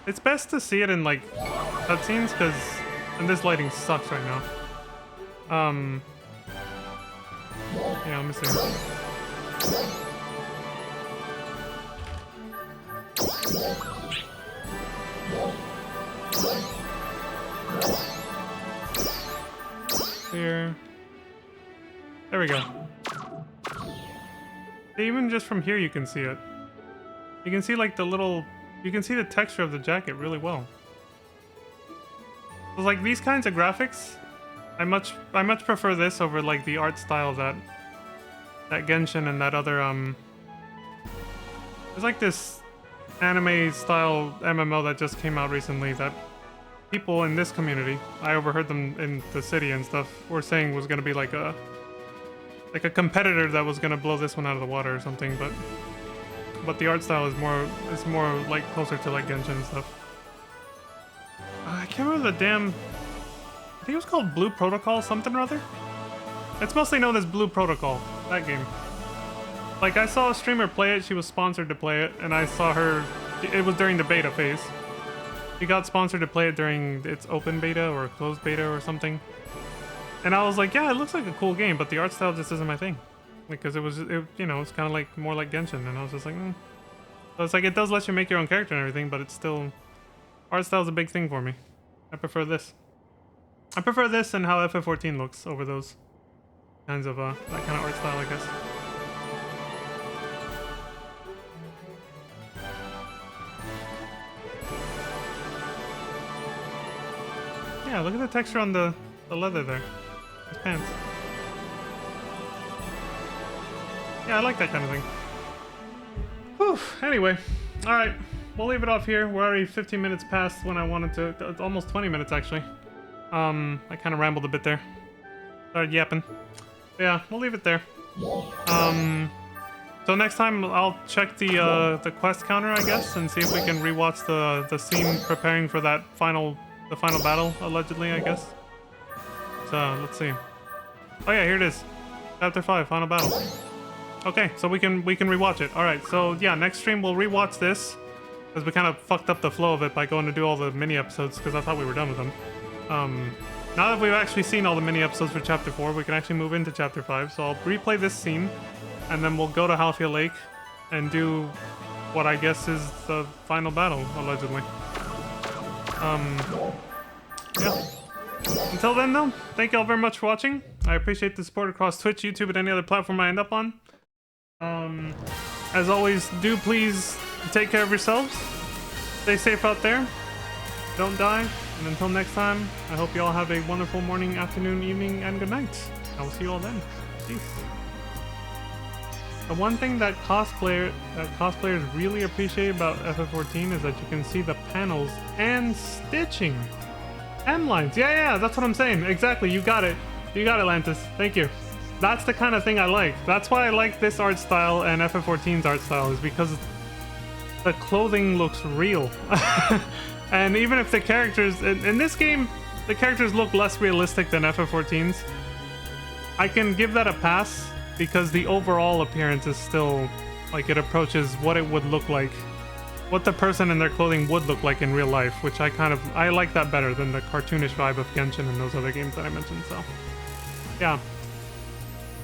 S2: It's best to see it in, like, cutscenes, because... And this lighting sucks right now. Yeah, let me see. Here. There we go. Even just from here you can see it. You can see like the little... You can see the texture of the jacket really well. So like these kinds of graphics, I much prefer this over like the art style that Genshin and that other there's like this anime style MMO that just came out recently that people in this community, I overheard them in the city and stuff, were saying was gonna be like a competitor that was gonna blow this one out of the water or something, but the art style is more like closer to like Genshin and stuff. I can't remember the damn... I think it was called Blue Protocol something or other? It's mostly known as Blue Protocol, that game. Like, I saw a streamer play it, she was sponsored to play it, and I saw her... It was during the beta phase. She got sponsored to play it during its open beta or closed beta or something. And I was like, yeah, it looks like a cool game, but the art style just isn't my thing. Because you know, it's kind of like more like Genshin, and I was just like, So it's like, it does let you make your own character and everything, but it's still... Art style is a big thing for me. I prefer this. I prefer this and how FF14 looks over those kinds of, that kind of art style, I guess. Yeah, look at the texture on the leather there. His pants. Yeah, I like that kind of thing. Whew, anyway. Alright, we'll leave it off here. We're already 15 minutes past when I wanted to... Almost 20 minutes, actually. I kind of rambled a bit there. Started yapping. But yeah, we'll leave it there. So So next time I'll check the quest counter, I guess, and see if we can rewatch the scene preparing for that final battle, allegedly, I guess. So let's see. Oh yeah, here it is. Chapter 5, final battle. Okay, so we can rewatch it. All right, so yeah, next stream we'll rewatch this because we kind of fucked up the flow of it by going to do all the mini episodes because I thought we were done with them. Now that we've actually seen all the mini episodes for Chapter 4, we can actually move into Chapter 5. So I'll replay this scene, and then we'll go to Halfya Lake and do what I guess is the final battle, allegedly. Yeah. Until then, though, thank y'all very much for watching. I appreciate the support across Twitch, YouTube, and any other platform I end up on. As always, do please take care of yourselves. Stay safe out there. Don't die. And until next time, I hope you all have a wonderful morning, afternoon, evening, and good night. I will see you all then. Peace. The one thing that cosplayers really appreciate about FF14 is that you can see the panels and stitching. Lines. Yeah, that's what I'm saying. Exactly. You got it. You got it, Lantis. Thank you. That's the kind of thing I like. That's why I like this art style and FF14's art style, is because the clothing looks real. And even if the characters in this game, the characters look less realistic than FF14's, I can give that a pass because the overall appearance is still like, it approaches what it would look like, what the person in their clothing would look like in real life, which I like that better than the cartoonish vibe of Genshin and those other games that I mentioned. So yeah,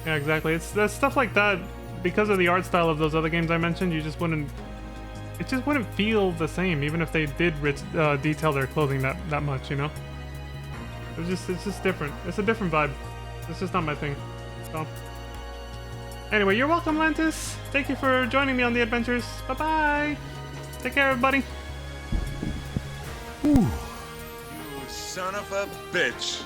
S2: exactly. It's stuff like that, because of the art style of those other games I mentioned, it just wouldn't feel the same, even if they did detail their clothing that much, you know? It's just different. It's a different vibe. It's just not my thing. So anyway, you're welcome, Lantis. Thank you for joining me on the adventures. Bye-bye. Take care, everybody.
S1: You son of a bitch.